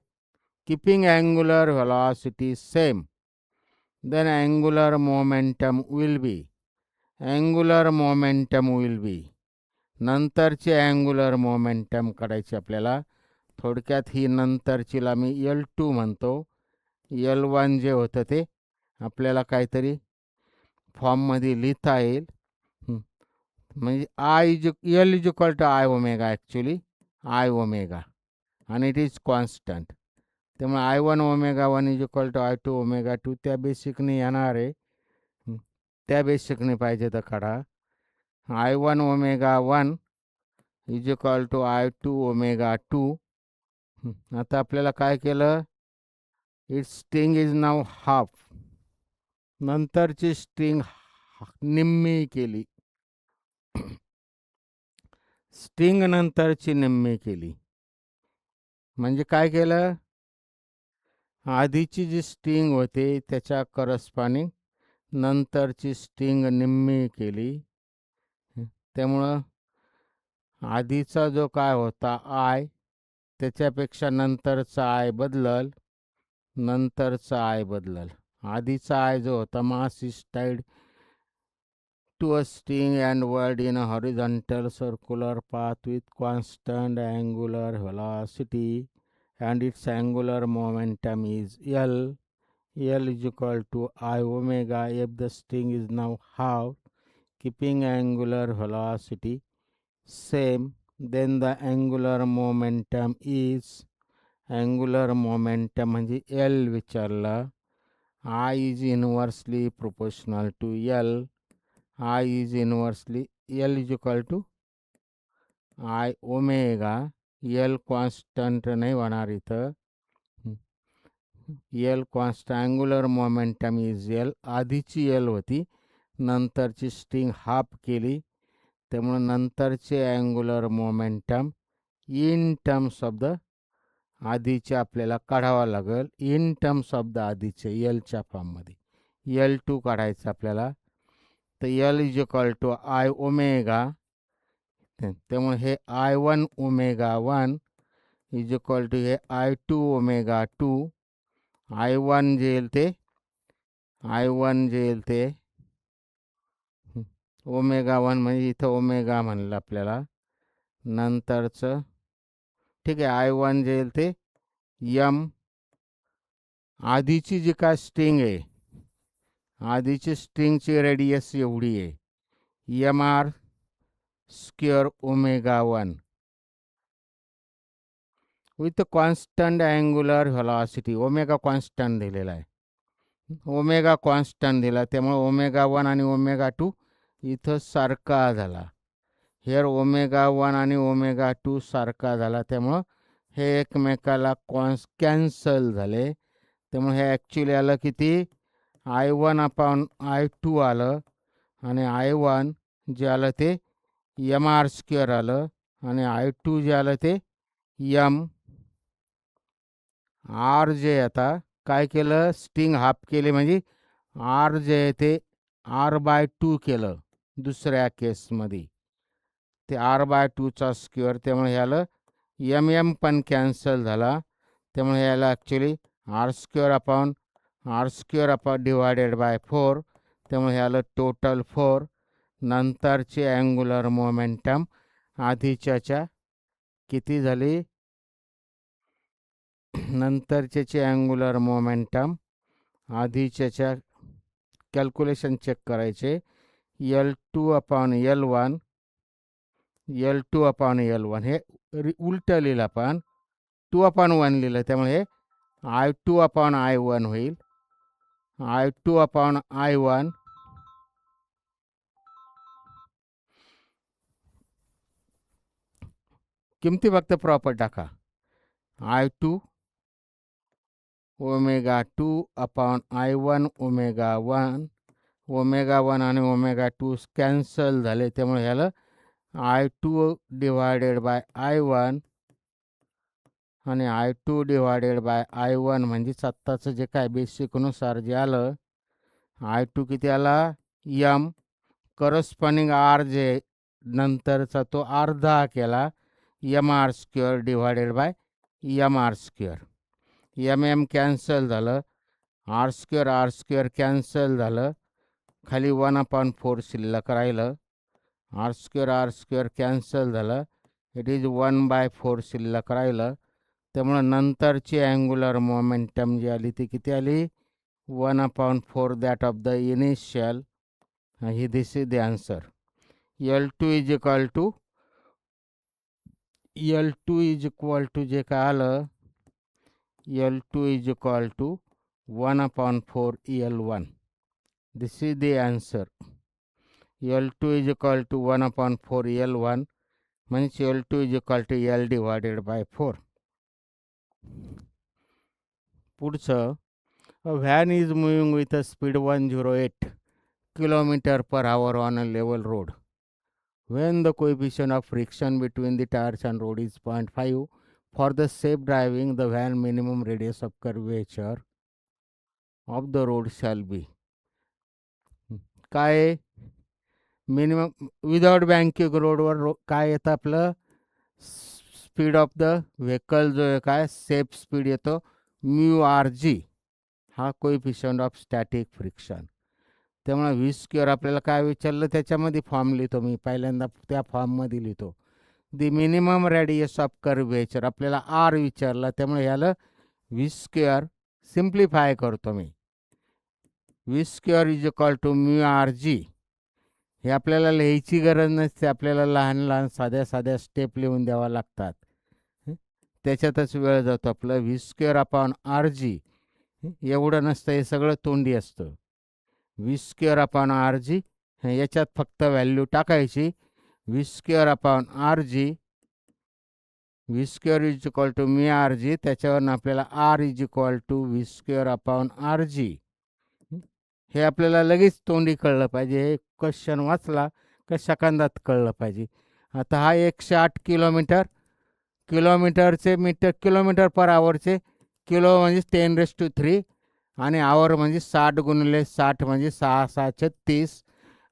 keeping angular velocity same, then angular momentum will be. नंतरचे angular momentum काढायचे आपल्याला. थोडक्यात ही नंतरचीला मी L2 म्हणतो. L1 जे होतं ते आपल्याला काहीतरी फॉर्ममध्ये लिहिता येईल. म्हणजे L is equal to I omega, actually I omega, आणि इट इज कॉन्स्टंट. त्यामुळे I1 omega 1 is equal to I2 omega 2 त्या बेसिकने येणार आहे. त्या बेसिकने पाहिजे तर काढा. I1 omega 1 is equal to I2 omega 2. आता आपल्याला काय केलं, it's string is now half. नंतरची स्ट्रिंग निम्मी केली. स्ट्रिंग नंतरची निम्मी केली म्हणजे काय केलं, आधीची जी स्ट्रिंग होते त्याच्या करस्पॉन्डिंग नंतरची स्ट्रिंग निम्मी केली. त्यामुळं आधीचा जो काय होता आय त्याच्यापेक्षा नंतरचा आय बदलल. आधीचा आय जो होता, mass is tied to a string and whirled in a horizontal circular path with constant angular velocity, and its angular momentum is L. L is equal to I omega if the string is now halved, keeping angular velocity same, then the angular momentum is. angular momentum म्हणजे L विचारला. I is inversely proportional to L. I is inversely L is equal to I omega. L constant नाही होणार इथं. L constant, angular momentum is L. आधीची L होती, नंतरची string half केली, त्यामुळे नंतरचे angular momentum in terms of the आधीचे आपल्याला काढावा लागेल. इन टर्म्स ऑफ द आधीचे Lच्या फॉर्ममध्ये L2 काढायचं आपल्याला. तर L is equal to I omega. त्यामुळे हे I1 omega 1 is equal to हे I2 ओमेगा 2. I1 जे येईल ते ओमेगा 1 म्हणजे इथं ओमेगा म्हणलं आपल्याला. नंतरचं ठीक आहे, I1 जे येईल ते M. आधीची जी काय स्ट्रिंग आहे, आधीची स्ट्रिंगची रेडियस एवढी आहे, MR square omega 1 with constant angular velocity. Omega constant दिलेला आहे, ओमेगा कॉन्स्टंट दिला, त्यामुळे ओमेगा 1 आणि ओमेगा 2 इथं सारखा झाला. हेअर ओमेगा 1 आणि ओमेगा 2 सारखा झाला, त्यामुळं हे एकमेकाला कॅन्सल झाले. त्यामुळे हे ॲक्च्युली आलं किती, I1 अपॉन I2 आलं, आणि I1 जे आलं ते MR स्क्वेअर आलं, आणि I2 जे आलं ते M. R जे आता काय केलं, स्ट्रिंग हाफ केले म्हणजे R जे आहे ते R/2 केलं दुसऱ्या केसमध्ये. ते R/2चा स्क्वेअर, त्यामुळे ह्याला M पण कॅन्सल झाला. त्यामुळे ह्याला actually R square upon divided bye 4. त्यामुळे ह्याला टोटल 4. नंतरची अँग्युलर मोमेंटम आधीच्याच्या किती झाली, नंतरची अँग्युलर मोमेंटम आधीच्याच्या कॅल्क्युलेशन चेक करायचे. L2/L1 L2/L1 हे उलटं लिहिलं आपण, 2/1 लिहिलं, त्यामुळे हे I2/I1 होईल. I2/I1 किमती फक्त प्रॉपर टाका. I2 ω2/I1 ω1 आणि ω2 कॅन्सल झाले, त्यामुळे ह्याला I2/I1 आणि I2/I1 म्हणजे आत्ताचं जे काय बेसिकनुसार जे आलं, I2 किती आला, M करस्पॉन्डिंग R जे नंतरचा तो अर्धा केला, MR² MM कॅन्सल झालं, R² कॅन्सल झालं, खाली 1/4 शिल्लक राहिलं. R² कॅन्सल झालं, इट इज 1/4 शिल्लक राहिलं. त्यामुळं नंतरची अँग्युलर मोमेंटम जी आली ती किती आली, 1/4 दॅट ऑफ द इनिशियल. ही this is the answer. L2 is equal to जे काय आलं, L2 is equal to 1/4 L1. This is the answer. L2 is equal to 1/4 L1 म्हणजे L2 is equal to L/4. पुढचं, a van is moving with a speed 108 km/h on a level road. When the coefficient of friction between the tires and road is 0.5, for the safe driving, the van minimum radius of curvature of the road shall be. काय minimum without banking रोडवर काय येतं आपलं, speed of the vehicle जो आहे काय safe speed येतो μRg, हा कोएफिशियंट ऑफ स्टॅटिक फ्रिक्शन. त्यामुळे V² आपल्याला काय विचारलं त्याच्यामध्ये फॉर्म लिहितो मी, पहिल्यांदा त्या फॉर्ममध्ये लिहितो. दी मिनिमम रेडियस ऑफ कर्वेचर, आपल्याला R विचारला, त्यामुळे याला V² सिम्प्लिफाय करतो मी. V² is equal to μRg. हे आपल्याला लिहायची गरज नसते, आपल्याला लहान लहान साध्या साध्या स्टेप लिहून द्यावा लागतात, त्याच्यातच वेळ जातो आपलं. V²/Rg एवढं नसतं, हे सगळं तोंडी असतं. V²/Rg याच्यात फक्त व्हॅल्यू टाकायची. V²/Rg, V² is equal to μRg, त्याच्यावरून आपल्याला R is equal to V²/Rg. हे आपल्याला लगेच तोंडी कळलं पाहिजे, हे क्वेश्चन वाचला का सेकंदात कळलं पाहिजे. आता हा 108 किलोमीटरचे मीटर, km/hचे, किलो म्हणजे 10⁻³ आणि आवर म्हणजे 60 × 60 म्हणजे 6 6 36,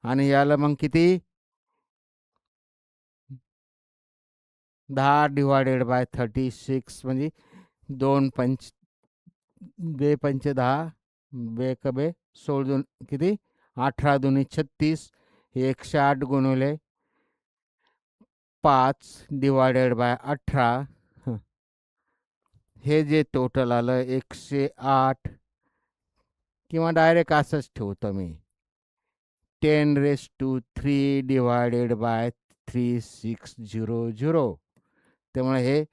आणि याला मग किती 10/36 म्हणजे 2 पंच 2 पंच 10, 2 क 2 16 किती 18 2 36, 108 × 5/18. हे जे टोटल आलं 108, किंवा डायरेक्ट असंच ठेवतो मी 10⁻³ / 3600. त्यामुळे हे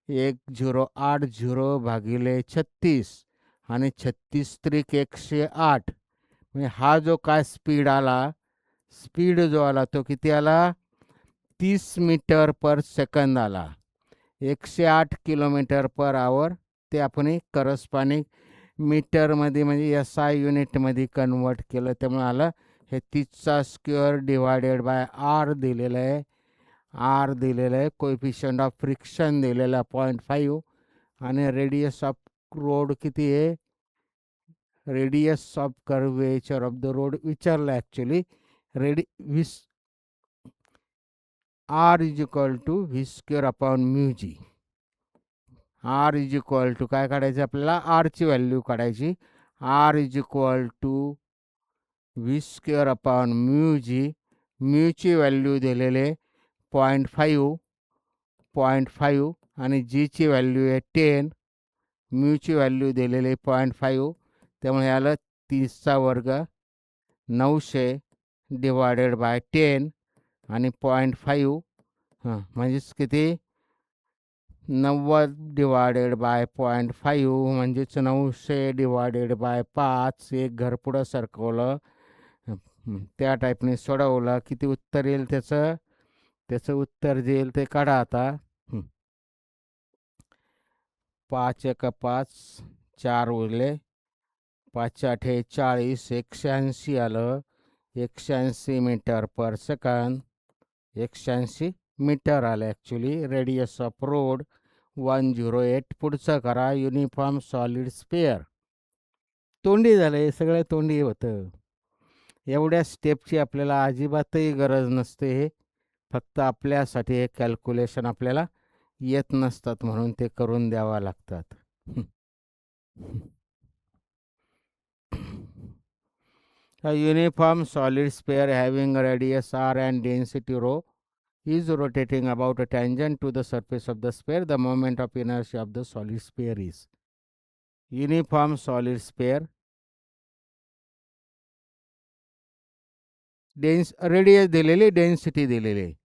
1080/36 आणि 36 108, म्हणजे हा जो काय स्पीड आला, स्पीड जो आला तो किती आला, 30 मीटर/सेकंद आला. 108 km/h ते आपण करस्पॉन्डिंग मीटरमध्ये म्हणजे SI युनिटमध्ये कन्वर्ट केलं, त्यामुळे आलं हे 30² दिलेलं आहे. R दिलेलं आहे, कोएफिशियंट ऑफ फ्रिक्शन दिलेलं आहे 0.5, आणि रेडियस ऑफ रोड किती आहे, radius of curvature of the road विचारलं actually. R is equal to V²/μg. R is equal to काय काढायचं आपल्याला, R ची व्हॅल्यू काढायची. R is equal to V²/μg म्यूची व्हॅल्यू दिलेले 0.5 आणि जीची व्हॅल्यू आहे 10. म्यूची व्हॅल्यू दिलेली 0.5, त्यामुळे याला 30चा वर्ग 900 डिवायडेड बाय 10 आणि 0.5 म्हणजेच किती 90 डिवायडेड बाय 0.5 म्हणजेच 900 डिवायडेड बाय 5. एक घर पुढं सरकवलं, त्या टाईपने सोडवलं, किती उत्तर येईल त्याचं उत्तर जे येईल ते काढा आता. 5 एक 5, 4 उरले, 5 8 40, 180 आलं. 180 मीटर पर सेकंद, 180 मीटर आलं ॲक्च्युली. Radius of road 108. पुढचं करा. Uniform solid spare. तोंडी झालं, हे सगळं तोंडी होतं. एवढ्या स्टेपची आपल्याला अजिबातही गरज नसते. हे फक्त आपल्यासाठी हे कॅल्क्युलेशन आपल्याला येत नसतात म्हणून ते करून द्यावा लागतात. A uniform solid sphere having a radius r and density rho is rotating about a tangent to the surface of the sphere. The moment of inertia of the solid sphere is. Uniform solid sphere, radius दिलेली, density दिलेली,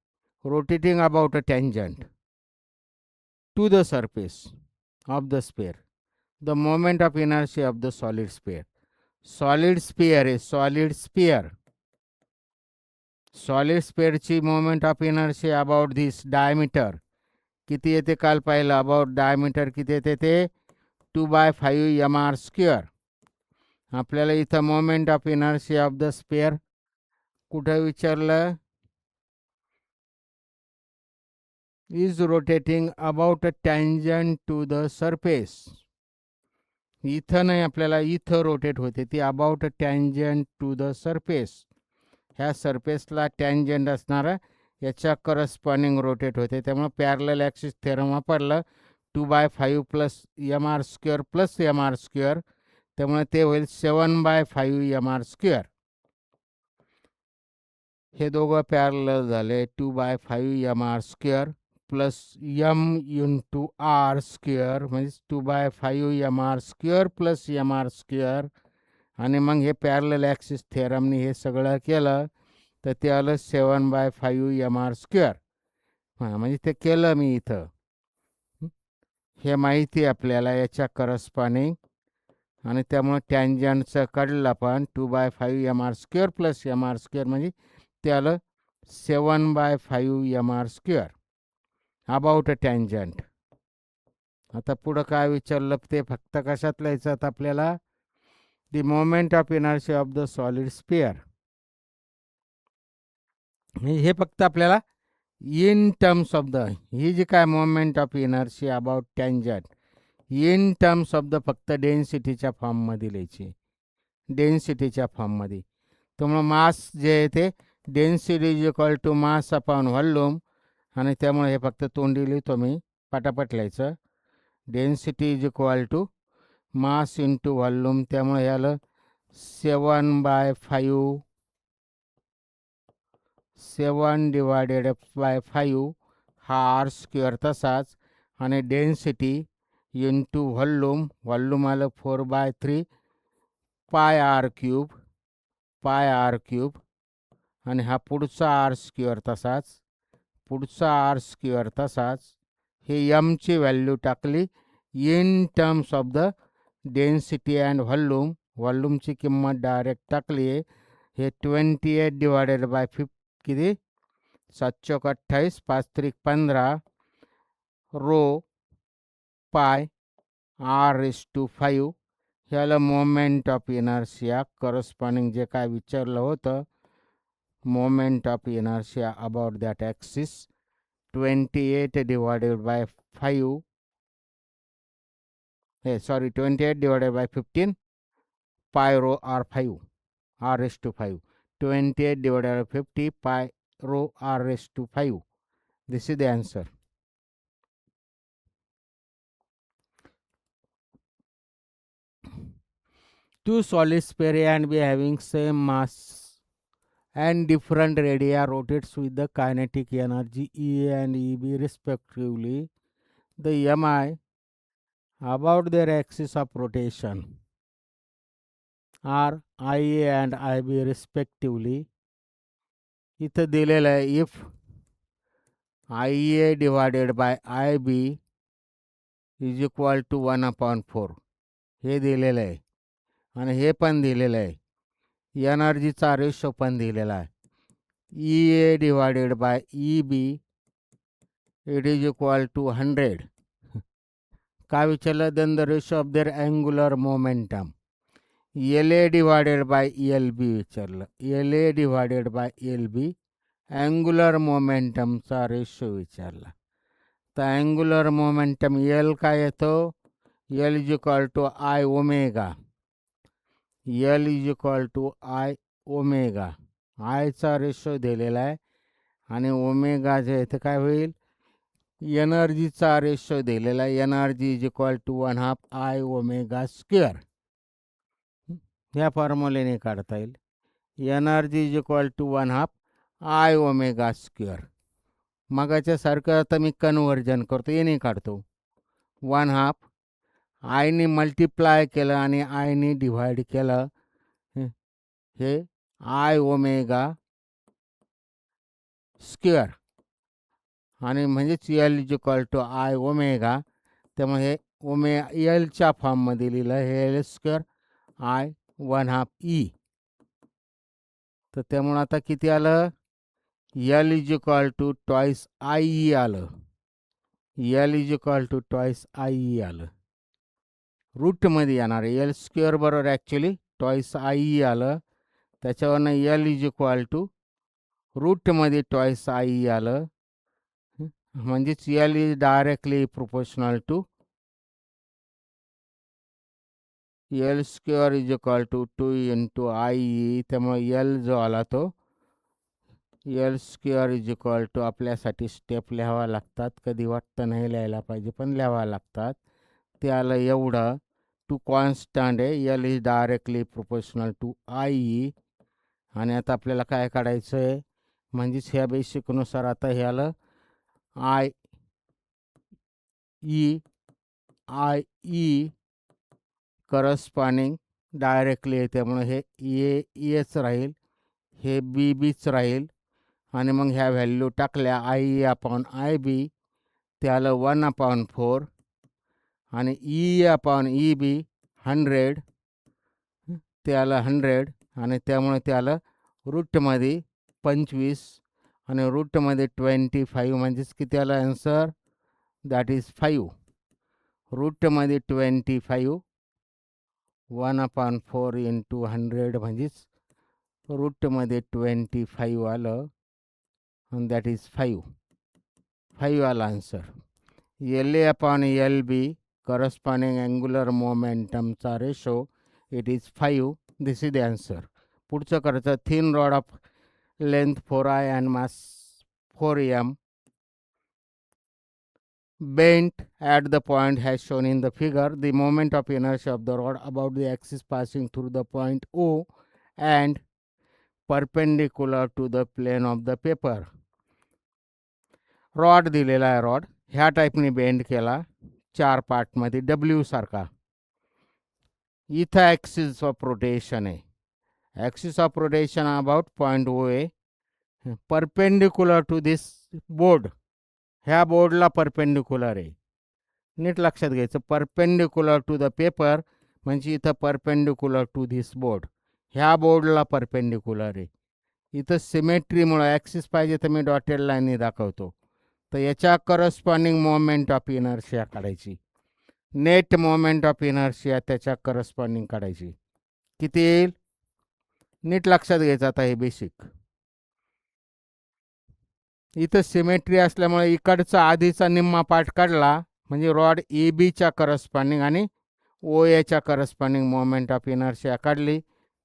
rotating about a tangent to the surface of the sphere. The moment of inertia of the solid sphere. Solid sphere is solid sphere. Solid sphere ची moment of inertia about this diameter किती येते काल पाहिलं. about diameter किती येते ते 2/5 mr square. आपल्याला इथं moment of inertia of the sphere कुठं विचारलं. Is rotating about a tangent to the surface. इथं नाही, आपल्याला इथं रोटेट होते ती about a tangent to the surface. ह्या सरफेसला टँजंट असणारा याच्या करस्पॉन्डिंग रोटेट होते. त्यामुळे पॅरलल ॲक्सिस थेरम वापरलं. 2/5 plus mr square plus mr square, त्यामुळे ते होईल 7/5 mr स्क्वेअर. हे दोघं पॅरलल झाले. 2/5 mr square plus m into r square म्हणजे 2/5 mr square plus mr square. आणि मग हे पॅरलल ॲक्सिस थेरमने हे सगळं केलं तर ते आलं 7/5 mr स्क्वेअर. म्हणजे ते केलं मी इथं. हे माहिती आपल्याला याच्या करस्पॉन्डिंग, आणि त्यामुळे टँजंटचं काढलं आपण. 2/5 mr square plus mr square म्हणजे ते आलं 7/5 mr square about a tangent. आता पुढं काय विचारलं ते फक्त कशात लिहायचं आपल्याला. The moment of inertia of the solid spare. हे फक्त आपल्याला इन टर्म्स ऑफ द, ही जी काय moment of inertia about tangent in terms of the फक्त डेन्सिटीच्या फॉर्ममध्ये लिहायची. डेन्सिटीच्या फॉर्ममध्ये. त्यामुळं मास जे आहे ते density is equal to mass upon volume, आणि त्यामुळे हे फक्त तोंडी लिहितो मी, पटापट लिहायचं. Density is equal to mass into volume, त्यामुळे याला 7/5 7 डिवायडेड बाय 5 हा आर स्क्वेअर तसाच, आणि डेन्सिटी इंटू व्हॉल्यूम, व्हॉल्यूम आलं 4/3 पाय आर क्यूब, आणि हा पुढचा आर स्क्वेअर तसाच, पुढचा आर स्क्वेअर तसाच. हे एमची व्हॅल्यू टाकली in terms of the density and volume. व्हॉल्यूमची किंमत डायरेक्ट टाकली आहे. हे 28 डिवायडेड बाय 5 किती 7×28 5×3=15 रो पाय r/5. ह्याला मोमेंट ऑफ इनर्शिया करस्पॉन्डिंग जे काय विचारलं होतं, moment of inertia about that axis 28 divided by 5 28 divided by 15 पाय row r5 r/5. 28 divided by 50 pi rho r/5. This is the answer. Two solid sphere A and B having same mass and different radii rotates with the kinetic energy E and EB respectively, the mi about their axis of rotation are IA and IB respectively. इथं दिलेलं आहे if IA divided by IB is equal to 1/4 हे दिलेलं आहे आणि हे पण दिलेलं आहे. एनर्जीचा रेशो पण दिलेला आहे. EA divided by EB it is equal to 100. काय विचारलं? then the ratio of their angular momentum LA divided by LB विचारलं. LA divided by LB angular मोमेंटमचा रेशो विचारला. तर अँग्युलर मोमेंटम L काय येतो? L is equal to I omega. L is equal to I omega. आयचा ratio दिलेला आहे आणि ओमेगा जे इथे काय होईल? एनर्जीचा रेशो दिलेला आहे. Energy is equal to 1/2 I omega square. ह्या फॉर्म्युलेने काढता येईल. Energy is equal to 1/2 I omega square. मगाच्या सारखं आता मी कन्वर्जन करतो, याने काढतो. 1/2 आयने मल्टिप्लाय केलं आणि आयने डिवाइड केलं. हे I ओमेगा स्क्वेअर आणि म्हणजेच L is equal to I omega. त्यामुळे हे एलच्या फॉर्ममध्ये लिहिलं. हे L स्क्वेअर I 1/2 E. तर त्यामुळे आता किती आलं? L is equal to twice IE आलं. L is equal to twice IE आलं. रूटमध्ये येणार आहे. L स्क्वेअर बरोबर ॲक्च्युली ट्वाइस IE आलं. त्याच्यावरनं L इज इक्वल टू रूटमध्ये ट्वाइस IE आलं. म्हणजेच L is directly proportional to L square is equal to 2 into IE. त्यामुळे L जो आला तो L square is equal to, आपल्यासाठी स्टेप लिहावा लागतात. कधी वाटतं नाही लिहायला पाहिजे पण लिहावा लागतात. ते आलं एवढं. टू कॉन्स्टंट आहे. L is directly proportional to IE. आणि आता आपल्याला काय काढायचं आहे? म्हणजेच ह्या बेसिकनुसार आता हे आलं IE करस्पॉन्डिंग डायरेक्टली आहे. त्यामुळे हे एच राहील, हे बीच राहील. आणि मग ह्या व्हॅल्यू टाकल्या IE अपॉन IB ते आलं 1/4 आणि E अपॉन EB 100 ते आलं 100 आणि त्यामुळे ते आलं रूटमध्ये 25 आणि रूटमध्ये 25 म्हणजेच किती आलं आन्सर? That is 5. रूटमध्ये 25 1/4 इंटू 100 म्हणजेच रूटमध्ये 25 आलं and that is 5. 5 आला answer. LA upon LB corresponding angular momentumचा ratio it is 5. This is the answer. पुढचं करायचं. thin rod of length 4I and mass 4m bent at the point as shown in the figure. The moment of inertia of the rod about the axis passing through the point O and perpendicular to the plane of the paper. Rod दिलेला आहे. Rod ह्या टाईपने bend केला 4 पार्टमध्ये W सारखा. इथं axis of rotation आहे. Axis of rotation about point O आहे. Perpendicular to this board. ह्या बोर्डला परपेंडिक्युलर आहे. नीट लक्षात घ्यायचं. परपेंडिक्युलर टू द पेपर म्हणजे इथं परपेंडिक्युलर टू धिस बोर्ड. ह्या बोर्डला परपेंडिक्युलर आहे. इथं सिमेट्रीमुळं ॲक्सिस पाहिजे तर मी डॉटेड लाईनने दाखवतो. तर याच्या करस्पॉन्डिंग मोमेंट ऑफ इनर्शिया काढायची. नेट मोमेंट ऑफ इनर्शिया त्याच्या करस्पॉन्डिंग काढायची. किती येईल? नीट लक्षात घ्यायचं. आता हे बेसिक. इथं सिमेट्री असल्यामुळे इकडचा आधीचा निम्मा पार्ट काढला म्हणजे रॉड EBच्या करस्पॉन्डिंग आणि OAच्या करस्पॉन्डिंग मोमेंट ऑफ इनर्शिया काढली.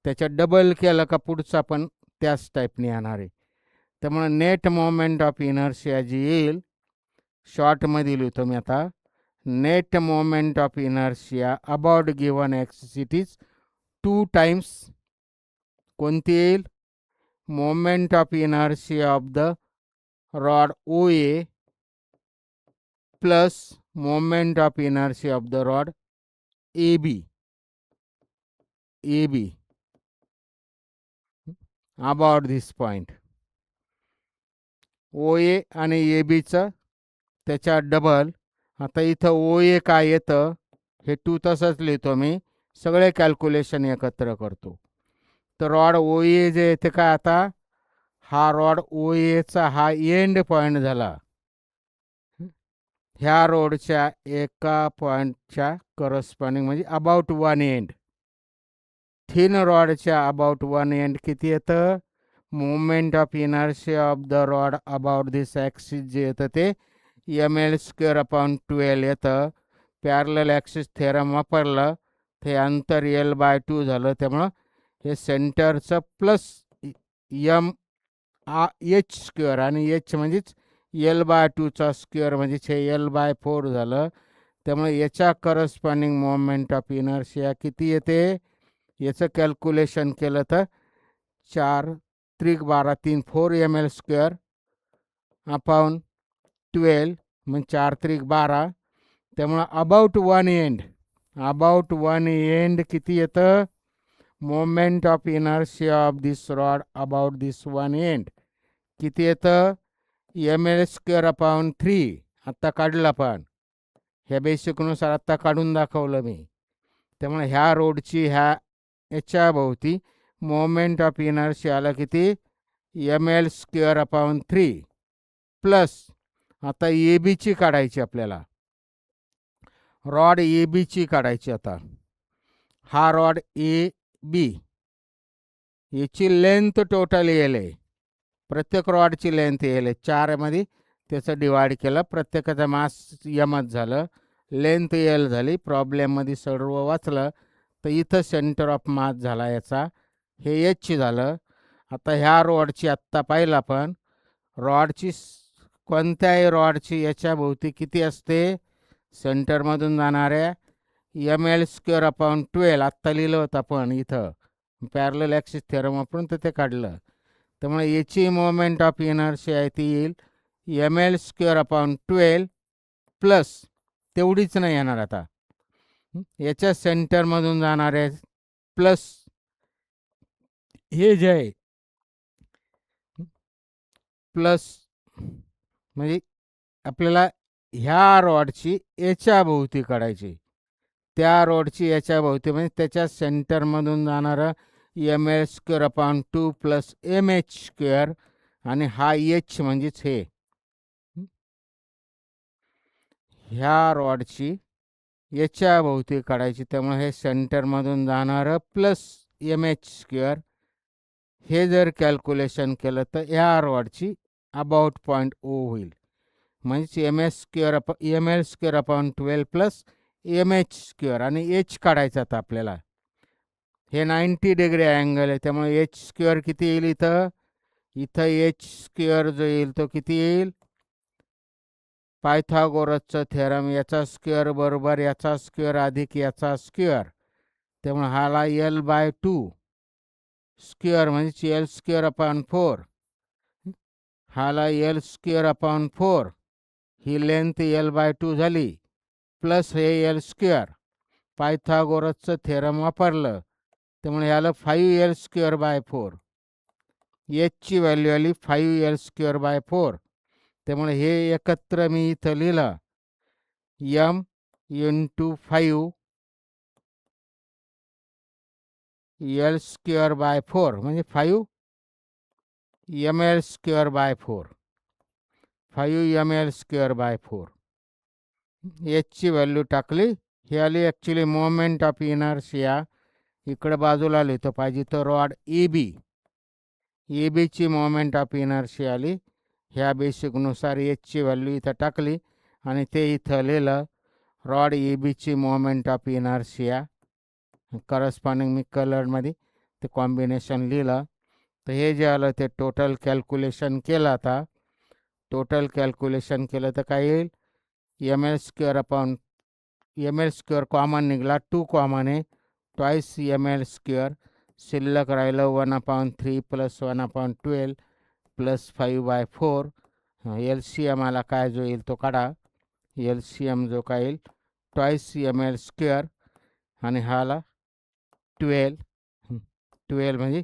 त्याच्या डबल केलं का पुढचा पण त्याच टाईपने येणार आहे. त्यामुळे नेट मोमेंट ऑफ इनर्शिया जी येईल, शॉर्टमध्ये लिहितो मी आता. Net moment of inertia about given axis it is 2 times कोणती येईल? Moment of inertia of the rod OA plus moment of inertia of the rod AB about this point. OA आणि ABचं त्याच्या double. आता इथं OA काय येतं हे 2 तसंच लिहितो मी, सगळे कॅल्क्युलेशन एकत्र करतो. तर रॉड OA जे येते काय, आता हा रॉड OAचा हा एंड पॉईंट झाला. ह्या रोडच्या एका पॉईंटच्या करस्पॉन्डिंग म्हणजे अबाउट वन एंड. थिन रॉडच्या अबाउट वन एंड किती येतं, moment of inertia of the rod about this axis जे येतं ते mL²/12 येतं. पॅरलल ॲक्सिस थेरम वापरलं ते अंतर L/2 झालं. त्यामुळं हे सेंटरचं प्लस H² आणि H म्हणजेच L/2चा स्क्वेअर म्हणजेच हे L/4 झालं. त्यामुळे याच्या करस्पॉन्डिंग मोमेंट ऑफ इनर्शिया किती येते, याचं कॅल्क्युलेशन केलं तर 4 त्रिक 12 3 4 mL² अपॉन 12 म्हणजे 4 त्रिक 12. त्यामुळं अबाउट वन एंड किती येतं, moment of inertia of this rod about this one end किती येतं, mL²/3. आत्ता काढलं पण ह्या बेसिकनुसार आत्ता काढून दाखवलं मी. त्यामुळे ह्या रोडची ह्या याच्या भोवती मोमेंट ऑफ इनर्शिया आला किती, mL²/3 प्लस आता ABची काढायची आपल्याला, रॉड ABची काढायची. आता हा रॉड AB याची लेंथ टोटल येईल, प्रत्येक रॉडची लेंथ येईल 4 मध्ये त्याचं डिवाइड केलं, प्रत्येकाचा मास यमच झालं, लेंथ L झाली. प्रॉब्लेममध्ये सर्व वाचलं तर इथं सेंटर ऑफ मास झाला याचा, हे H झालं. आता ह्या रॉडची आत्ता पाहिलं आपण, रॉडची कोणत्याही रॉडची याच्या भोवती किती असते, सेंटरमधून जाणाऱ्या mL²/12 आत्ता लिहिलं होतं आपण इथं पॅरलल ॲक्सिस थेरम वापरून तर ते काढलं. त्यामुळे याची मोमेंट ऑफ इनर्शिया ती येईल mL²/12 प्लस तेवढीच नाही येणार आता, याच्या सेंटरमधून जाणारे प्लस हे जे आहे प्लस म्हणजे आपल्याला ह्या रॉडची याच्या भोवती काढायची, त्या रॉडची याच्या भोवती म्हणजे त्याच्या सेंटरमधून जाणारं mL²/2 प्लस mH² आणि हा H म्हणजेच हे ह्या रॉडची याच्या भोवती काढायची. त्यामुळे हे सेंटरमधून जाणारं प्लस mH², हे जर कॅल्क्युलेशन केलं तर ह्या रॉडची अबाउट पॉईंट O होईल. म्हणजे mL²/12 प्लस mH² आणि H काढायचा आता आपल्याला. हे 90 डिग्री अँगल आहे, त्यामुळे H² किती येईल, इथं H² जो येईल तो किती येईल, पायथागोरसचं थेरम याचा स्क्वेअर बरोबर याचा स्क्वेअर अधिक याचा स्क्वेअर. त्यामुळे हाला L/2 स्क्वेअर म्हणजे L²/4, हाला L²/4, ही लेंथ L/2 झाली प्लस हे L². पायथागोरसचं थेरम वापरलं त्यामुळे ह्याला 5L²/4, Hची व्हॅल्यू आली 5L²/4. त्यामुळे हे एकत्र मी इथं लिहिलं m × 5 L²/4 म्हणजे 5 mL²/4, 5 mL²/4. Hची व्हॅल्यू टाकली, ही आली ॲक्च्युली मोमेंट ऑफ इनर्शिया. इकडं बाजूला लिहितो पाहिजे तर रॉड ABची मोमेंट ऑफ इनर्शिया आली. ह्या बेसिकनुसार Hची व्हॅल्यू इथं टाकली आणि ते इथं लिहिलं रॉड ABची मोमेंट ऑफ इनर्शिया. करस्पॉन्डिंग मी कलरमध्ये ते कॉम्बिनेशन लिहिलं. तर हे जे आलं ते टोटल कॅल्क्युलेशन केलं. आता टोटल कॅल्क्युलेशन केलं तर काय येईल, mL² कॉमन निघाला, 2 कॉमन आहे, 2 mL², शिल्लक राहिलं 1/3 प्लस 1/12 प्लस 5/4. LCM आला काय जो येईल तो काढा. LCM जो काय येईल ट्वाईस ml² आणि हा आला 12. 12 म्हणजे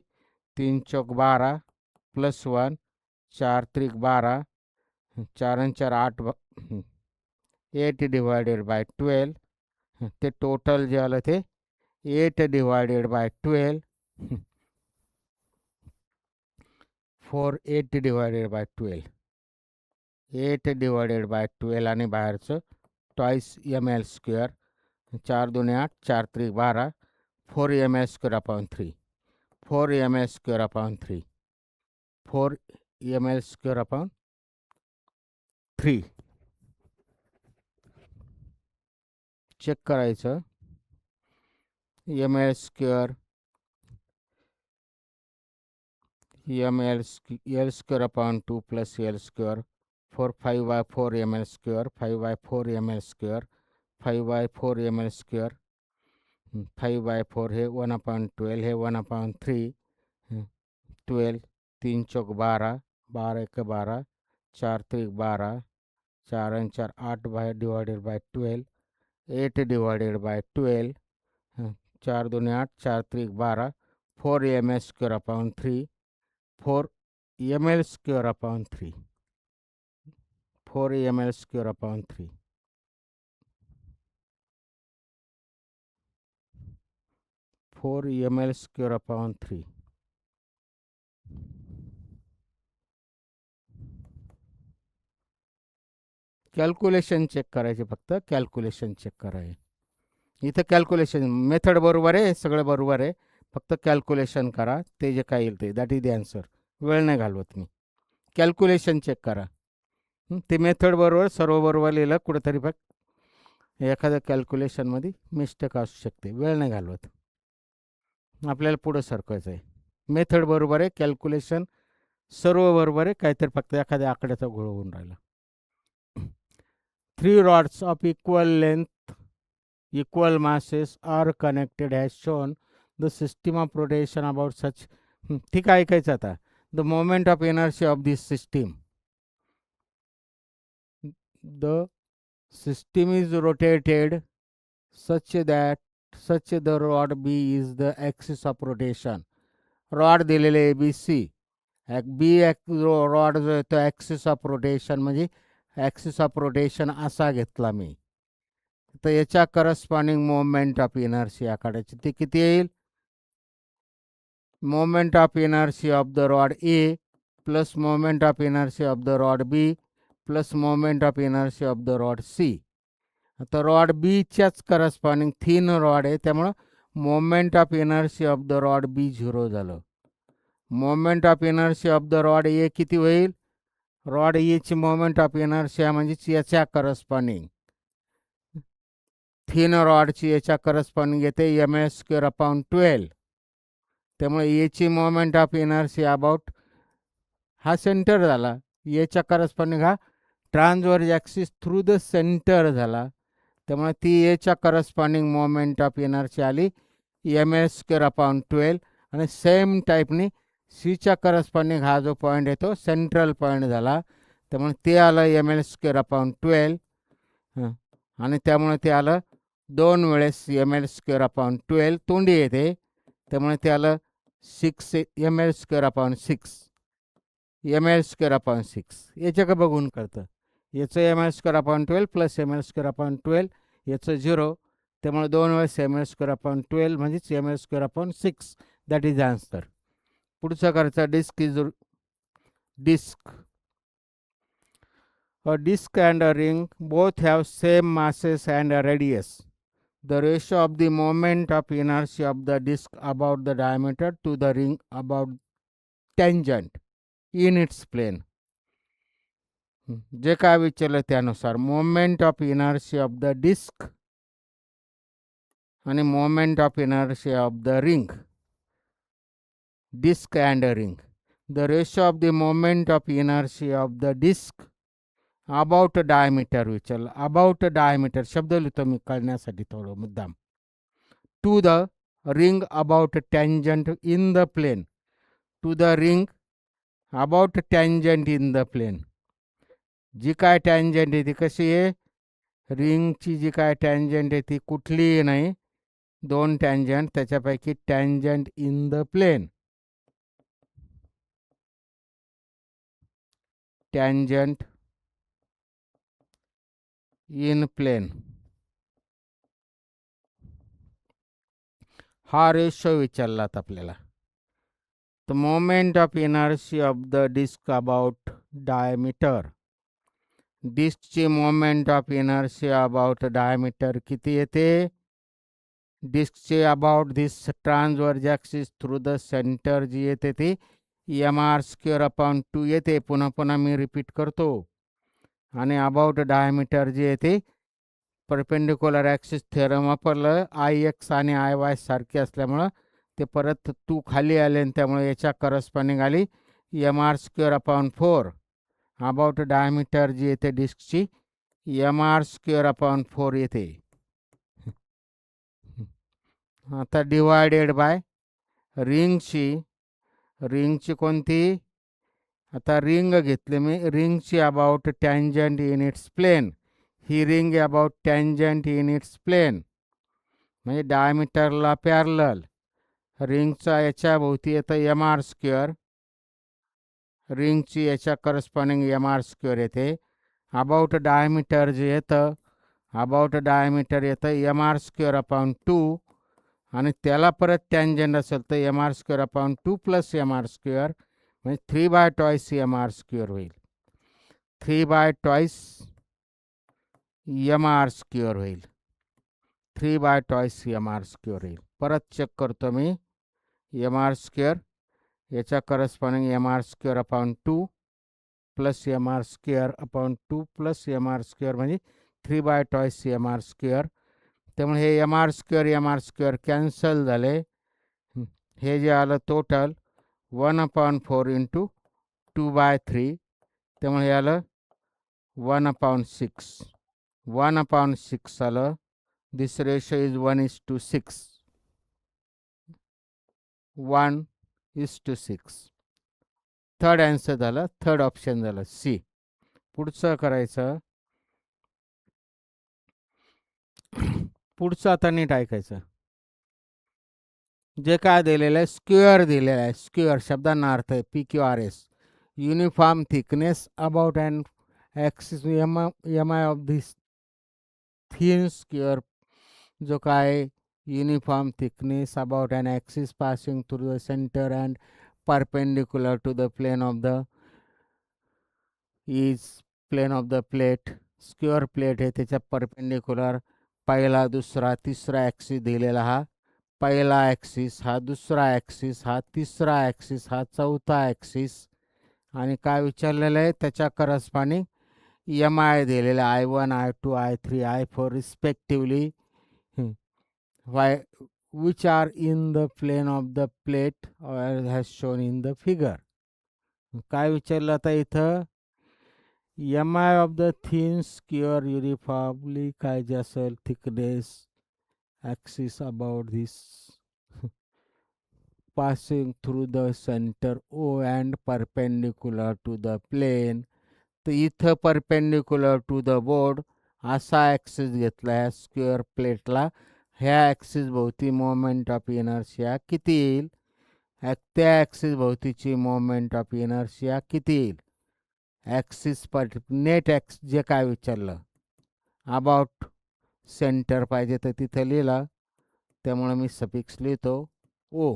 3 चौक 12 प्लस 1 4 त्रिक 12 4 आणि 4 8 8 डिवायडेड बाय 12. ते टोटल जे आलं ते 8 divided by 12 4 8 divided by 12 8 divided by 12 आणि बाहेरचं ट्वाईस ml². 4 2 8 4 त्रिक 12 4 ml² upon 3 4 ml² upon 3 4 ml² upon 3. Check करायचं. ml² L² upon 2 plus L² 4 5/4 ml². 5/4 ml². 5/4 ml². 5/4 हे 1/12 हे 1/3 12 3 चौक 12 12 1 12 4 त्रिक 12 4 आणि 4 8 डिवायडेड बाय 12 8 डिवायडेड बाय 12 4 2 8 4 त्रिक 12 4 ml² upon 3 4 ml² upon 3 4 ml² upon 3 4 ml² upon 3. Calculation check करायचे. फक्त calculation check करायचे. इथं कॅल्क्युलेशन मेथड बरोबर आहे, सगळं बरोबर आहे. फक्त कॅल्क्युलेशन करा. ते जे काय येईल ते दॅट इज द आन्सर. वेळ नाही घालवत मी. कॅल्क्युलेशन चेक करा. ते मेथड बरोबर सर्व बरोबर लिहिलं. कुठेतरी फक्त एखाद्या कॅल्क्युलेशनमध्ये मिस्टेक असू शकते. वेळ नाही घालवत. आपल्याला पुढं सरकायचं आहे. मेथड बरोबर आहे, कॅल्क्युलेशन सर्व बरोबर आहे. काहीतरी फक्त एखाद्या आकड्याचा घोळ होऊन राहिला. 3 rods of equal length, equal masses are connected as shown. The system of rotation about such. ठीक आहे, ऐकायचं आता. The moment of inertia of this system. The system is rotated such that the rod B is the axis of rotation. Rod दिलेले ABC. B rod जो आहे तो axis of rotation म्हणजे axis of rotation असा घेतला मी. तर याच्या corresponding moment of inertia काढायची. ते किती येईल? Moment of inertia of the rod A plus moment of inertia of the rod B plus moment of inertia of the rod C. आता रॉड बीच्याच करस्पॉन्डिंग थिन रॉड आहे, त्यामुळं moment of inertia of the rod B 0 झालं. Moment of inertia of the rod A किती होईल? Rod एची moment of inertia म्हणजे याच्या करस्पॉन्डिंग थिन रॉडची याच्या करस्पॉन्डिंग येते ml² अपॉन 12. त्यामुळे एची मोमेंट ऑफ इनर्शिया अबाउट हा सेंटर झाला. याच्या करस्पॉन्डिंग हा transverse axis through the centre झाला. त्यामुळे ती एच्या करस्पॉन्डिंग मोमेंट ऑफ इनर्शिया आली ml² अपॉन 12. आणि सेम टाईपनी सीच्या करस्पॉन्डिंग हा जो पॉईंट आहे तो सेंट्रल पॉईंट झाला. त्यामुळे ते आलं ml² अपॉन 12. आणि त्यामुळे ते आलं 2 वेळेस ml² अपॉन 12 तोंडी येते. त्यामुळे ते आलं 6 ml² अपॉन 6 ml² अपॉन 6. याच्या का बघून कळतं. याचं ml² upon 12 plus ml² upon 12 याचं 0. त्यामुळे 2 वेळेस ml² अपॉन 12 म्हणजेच ml² upon 6. That is answer. पुढचा करायचा disk is disk. A disk and a ring both have same masses and a radius. The ratio of the moment of inertia of the disk about the diameter to the ring about tangent in its plane. जे काय विचारलं त्यानुसार moment of inertia of the disc आणि moment of inertia of the ring. Disc and a ring. The ratio of the moment of inertia of the disk about diameter विचारलं. About diameter शब्द लिहितो मी कळण्यासाठी थोडं मुद्दाम. To the ring about tangent in the plane to the ring about tangent in the plane. जी काय tangent आहे ती कशी आहे, रिंगची जी काय टँजंट आहे ती कुठलीही नाही, दोन टँजंट त्याच्यापैकी tangent in the plane. Tangent in plane हा रेशो विचारलात आपल्याला. The moment of inertia of the disk about diameter. डिस्कची moment of inertia about diameter किती येते, डिस्कचे about this transverse axis through the centre जी येते ती mr²/2 येते. पुन्हा पुन्हा मी रिपीट करतो. आणि अबाउट डायमीटर जी येते परपेंडिक्युलर ॲक्सिस थेरम वापरलं, IX आणि IY सारखे असल्यामुळं ते परत 2 खाली आले आणि त्यामुळे याच्या करस्पॉन्डिंग आली mr²/4. अबाउट डायमीटर जी येते डिस्कची mr²/4 येते. आता डिवायडेड बाय रिंगची कोणती, आता रिंग घेतली मी, रिंगची about tangent in its plane. ही ring about tangent in its plane म्हणजे डायमीटरला पॅरलल. रिंगचा याच्या भोवती येतं mr², रिंगची याच्या करस्पॉन्डिंग mr² येते. अबाउट डायमीटर जे येतं, अबाउट डायमीटर येतं mr²/2 आणि त्याला परत टँजंट असेल तर mr²/2 प्लस mr² म्हणजे 3/2 mr² होईल. 3/2 mr² होईल. 3/2 mr² होईल. परत चेक करतो मी. mr² याच्या corresponding mr²/2 plus mr²/2 plus mr² म्हणजे 3/2 mr². त्यामुळे हे mr² कॅन्सल झाले. हे जे आलं टोटल 1/4 इंटू 2/3, त्यामुळे हे आलं 1/6. 1/6 आलं. दिस रेशो इज 1:6. 1:6. थर्ड आन्सर झालं, थर्ड ऑप्शन झालं सी. पुढचं करायचं. पुढचं आता नीट ऐकायचं. जे काय दिलेलं आहे स्क्वेअर दिलेलं आहे. स्क्वेअर शब्दांना अर्थ आहे PQRS, uniform thickness about and axis MI of this thin square. जो काय uniform thickness about and axis passing through the centre and perpendicular to the plane of the plate. Square plate आहे त्याच्या perpendicular पहिला दुसरा तिसरा axis दिलेला. हा पहिला ॲक्सिस, हा दुसरा ॲक्सिस, हा तिसरा ॲक्सिस, हा चौथा ॲक्सिस. आणि काय विचारलेलं आहे त्याच्या करस्पॉन्डिंग MI दिलेला I1 I2 I3 I4 respectively, which are in the plane of the plate as shown in the figure. काय विचारलं आता इथं, MI of the thin square uniformly काय जे असेल thickness axis about this passing through the center O and perpendicular to the plane. तर इथं perpendicular to the board असा ॲक्सिस घेतला आहे स्क्वेअर प्लेटला. ह्या ॲक्सिस भोवती मोमेंट ऑफ इनर्शिया किती येईल, त्या ॲक्सिस भोवतीची मोमेंट ऑफ इनर्शिया किती येईल. ॲक्सिस नेट जे काय विचारलं अबाउट सेंटर पाहिजे तर तिथं लिहिलं, त्यामुळे मी सफिक्स लिहितो ओ.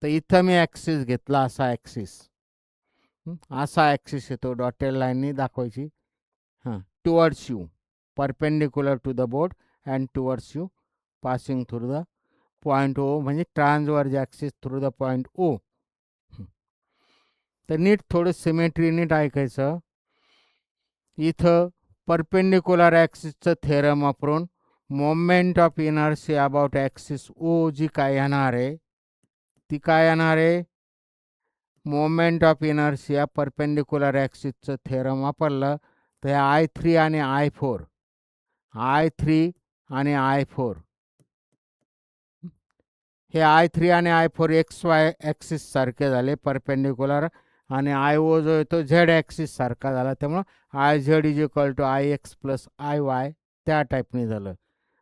तर इथं मी ॲक्सिस घेतला असा ॲक्सिस, असा ॲक्सिस येतो डॉटेड लाईननी दाखवायची. Towards you, perpendicular to the board and towards you passing through the point O म्हणजे transverse axis through the point O. तर नीट थोडं सिमेट्री नीट ऐकायचं. इथं परपेंडिक्युलर ॲक्सिसचं थेरम वापरून moment of inertia about axis O जी काय येणार आहे ती काय येणार आहे, मोमेंट ऑफ इनर्शिया परपेंडिक्युलर ॲक्सिसचं थेरम वापरलं तर I3 आणि I4, I3 आणि I4 हे I3 आणि I4 XY ॲक्सिस सारखे झाले परपेंडिक्युलर, आणि IO जो आहे तो Z ॲक्सिस सारखा झाला. त्यामुळं IZ is equal to IX plus IY त्या टाईपने झालं.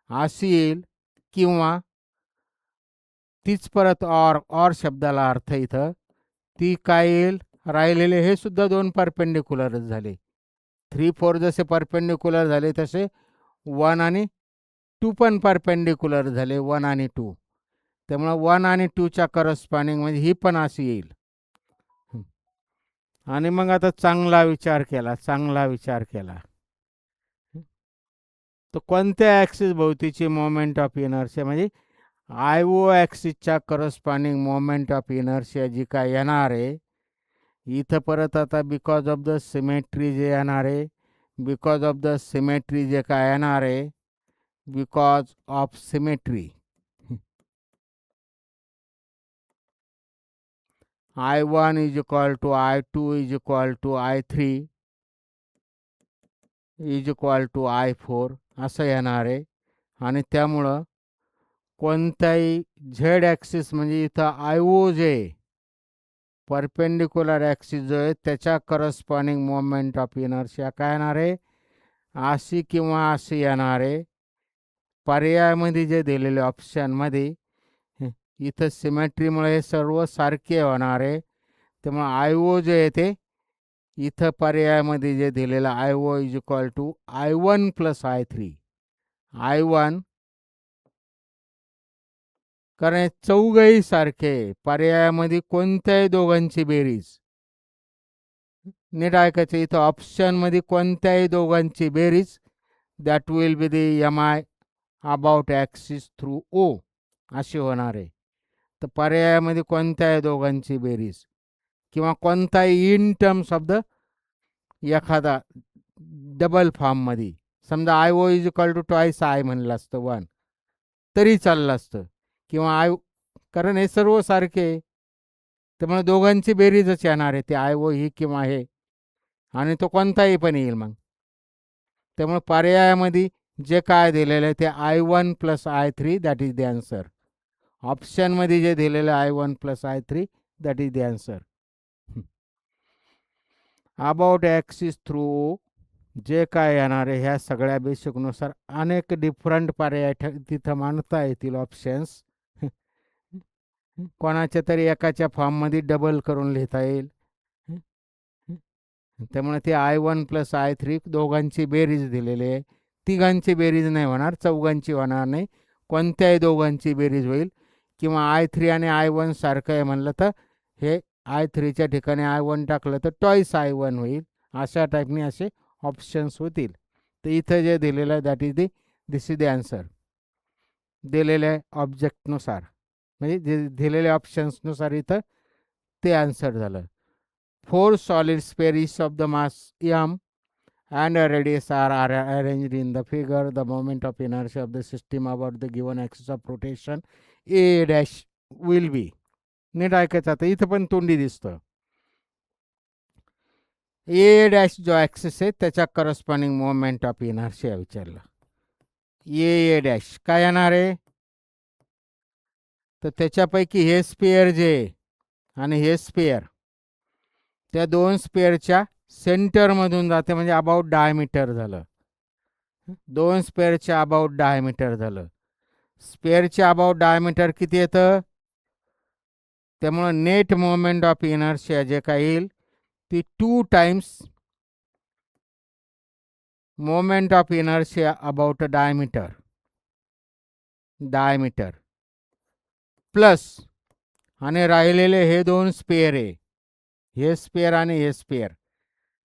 अशी येईल. किंवा तीच परत ऑर शब्दाला अर्थ इथं ती काय येईल, राहिलेले हे सुद्धा दोन परपेंडिक्युलरच झाले. 3-4 जसे परपेंडिक्युलर झाले तसे 1 आणि 2 पण परपेंडिक्युलर झाले, 1 आणि 2. त्यामुळे 1 आणि 2च्या करस्पॉन्डिंग म्हणजे ही पण अशी येईल. आणि मग आता चांगला विचार केला तर कोणत्या ॲक्सिस भोवतीची मोमेंट ऑफ इनर्शिया म्हणजे IO ॲक्सिसच्या करस्पॉन्डिंग मोमेंट ऑफ इनर्शिया जी काय येणार आहे, इथं परत आता बिकॉज ऑफ द सिमेट्री जे येणार आहे, बिकॉज ऑफ द सिमेट्री जे काय येणार आहे, because of symmetry I1 is equal to I2 is equal to I3 is equal to I4 असं येणार आहे. आणि त्यामुळं कोणताही झेड ॲक्सिस म्हणजे इथं IO जे परपेंडिक्युलर ॲक्सिस जो आहे त्याच्या करस्पॉन्डिंग मोमेंट ऑफ इनर्शिया काय येणार आहे, अशी किंवा अशी येणार आहे. पर्यायामध्ये जे दिलेले ऑप्शनमध्ये इथं सिमेट्रीमुळे हे सर्व सारखे होणार आहे. त्यामुळे IO जे आहे ते इथं पर्यायामध्ये जे दिलेलं IO is equal to I1 plus I3. I1 कारण चौघही सारखे, पर्यायामध्ये कोणत्याही दोघांची बेरीज, नीट ऐकायचं, इथं ऑप्शनमध्ये कोणत्याही दोघांची बेरीज that will be the MI about axis through O अशी होणार आहे. तर पर्यायामध्ये कोणत्याही दोघांची बेरीज किंवा कोणताही इन टर्म्स ऑफ द एखादा डबल फॉर्ममध्ये, समजा IO is equal to twice I म्हणलं असतं 1 तरी चाललं असतं, किंवा कारण हे सर्व सारखे त्यामुळे दोघांची बेरीजच येणार आहे, ते IO ही किंवा हे, आणि तो कोणताही पण येईल मग. त्यामुळे पर्यायामध्ये जे काय दिलेलं आहे ते I1 plus I3 that is the answer. ऑप्शनमध्ये जे दिलेलं I1 plus I3 that is the answer. About axis through जे काय येणार आहे ह्या सगळ्या बेसिकनुसार अनेक डिफरंट पर्याय तिथं मांडता येतील ऑप्शन्स. कोणाच्या तरी एकाच्या फॉर्ममध्ये डबल करून लिहिता येईल. त्यामुळे ते I1 प्लस I3 दोघांची बेरीज दिलेली आहे. तिघांची बेरीज नाही होणार, चौघांची होणार नाही, कोणत्याही दोघांची बेरीज होईल. किंवा I3 आणि I1 सारखं आहे म्हणलं तर हे I3च्या ठिकाणी I1 टाकलं तर ट्वाईस I1 होईल. अशा टाईपने असे ऑप्शन्स होतील. तर इथं जे दिलेलं आहे that is this is the answer. दिलेल्या ऑब्जेक्टनुसार म्हणजे जे दिलेल्या ऑप्शन्सनुसार इथं ते आन्सर झालं. 4 solid spheres of the mass m and a radius r are arranged in the figure. The moment of inertia of the system about the given axis of rotation A dash will be. नीट ऐकायचं, आता इथं पण तोंडी दिसतं. A dash जो axis आहे त्याच्या corresponding moment of inertia विचारलं. A डॅश काय येणार आहे, तर त्याच्यापैकी हे स्पेअर जे आणि हे स्पेअर त्या दोन स्पेअरच्या सेंटरमधून जाते म्हणजे अबाउट डायमीटर झालं. दोन स्पेअरच्या अबाउट डायमीटर झालं. स्पेअरच्या अबाउट डायमीटर किती येतं, त्यामुळं नेट मोमेंट ऑफ इनर्शिया जे काय येईल ती 2 times moment of inertia about diameter plus, आणि राहिलेले हे दोन स्पेअर आहे, हे स्पेअर आणि हे स्पेअर,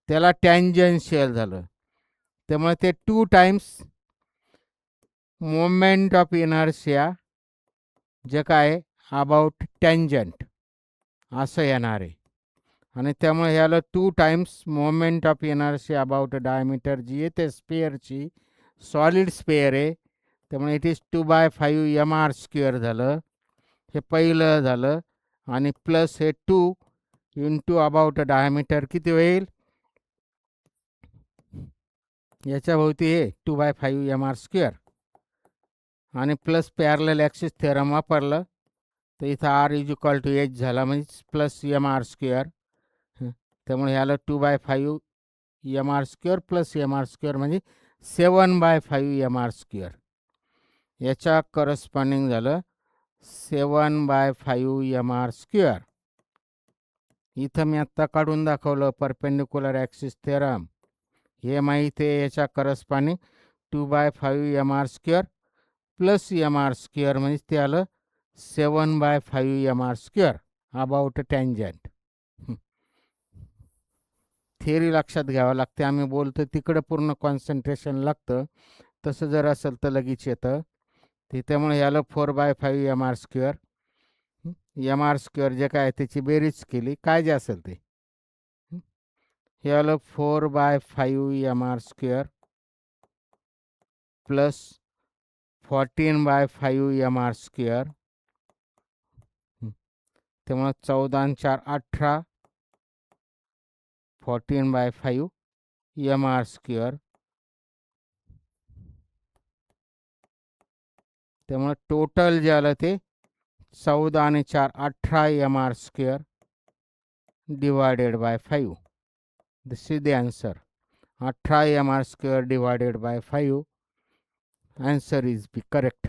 त्याला टँजन्शियल झालं. त्यामुळे ते 2 टाइम्स मोमेंट ऑफ इनर्शिया जे काय अबाउट टँजंट असं येणार आहे. आणि त्यामुळे ह्याला 2 times moment of inertia about diameter जी आहे ते स्पेअरची सॉलिड स्पेअर आहे. त्यामुळे इट इज 2/5 mr² झालं, हे पहिलं झालं. आणि प्लस हे 2 इंटू अबाउट डायमीटर किती होईल, याच्या भोवती हे 2/5 mr², आणि प्लस पॅरलल ॲक्सिस थेरम वापरलं तर इथं r is equal to h झाला म्हणजे प्लस एम आर स्क्वेअर. त्यामुळे ह्याला 2/5 m R square plus m R square म्हणजे 7/5 एम आर स्क्वेअर. याच्या करस्पॉन्डिंग झालं 7/5 एम आर स्क्वेअर. इथं मी आत्ता काढून दाखवलं परपेंडिक्युलर ॲक्सिस थेरम. हे माहीत आहे, याच्या corresponding 2/5 m R square plus m R square म्हणजे ते आलं 7/5 m R square about tangent. Theory लक्षात घ्यावं लागते. आम्ही बोलतो तिकडं पूर्ण कॉन्सन्ट्रेशन लागतं, तसं जर असेल तर लगेच येतं. त्यामुळे याला 4/5 m R square. M R square जे काय त्याची बेरीज केली काय जे असेल ते, हे आलं 4/5 m R square plus 14/5 m R square. त्यामुळे 14 आणि 4 18, 14/5 एम आर स्क्वेअर. त्यामुळे टोटल जे आलं ते 14 आणि 4 18 m R square divided by 5. This is the answer. 18 m R square divided by 5. Answer is B correct.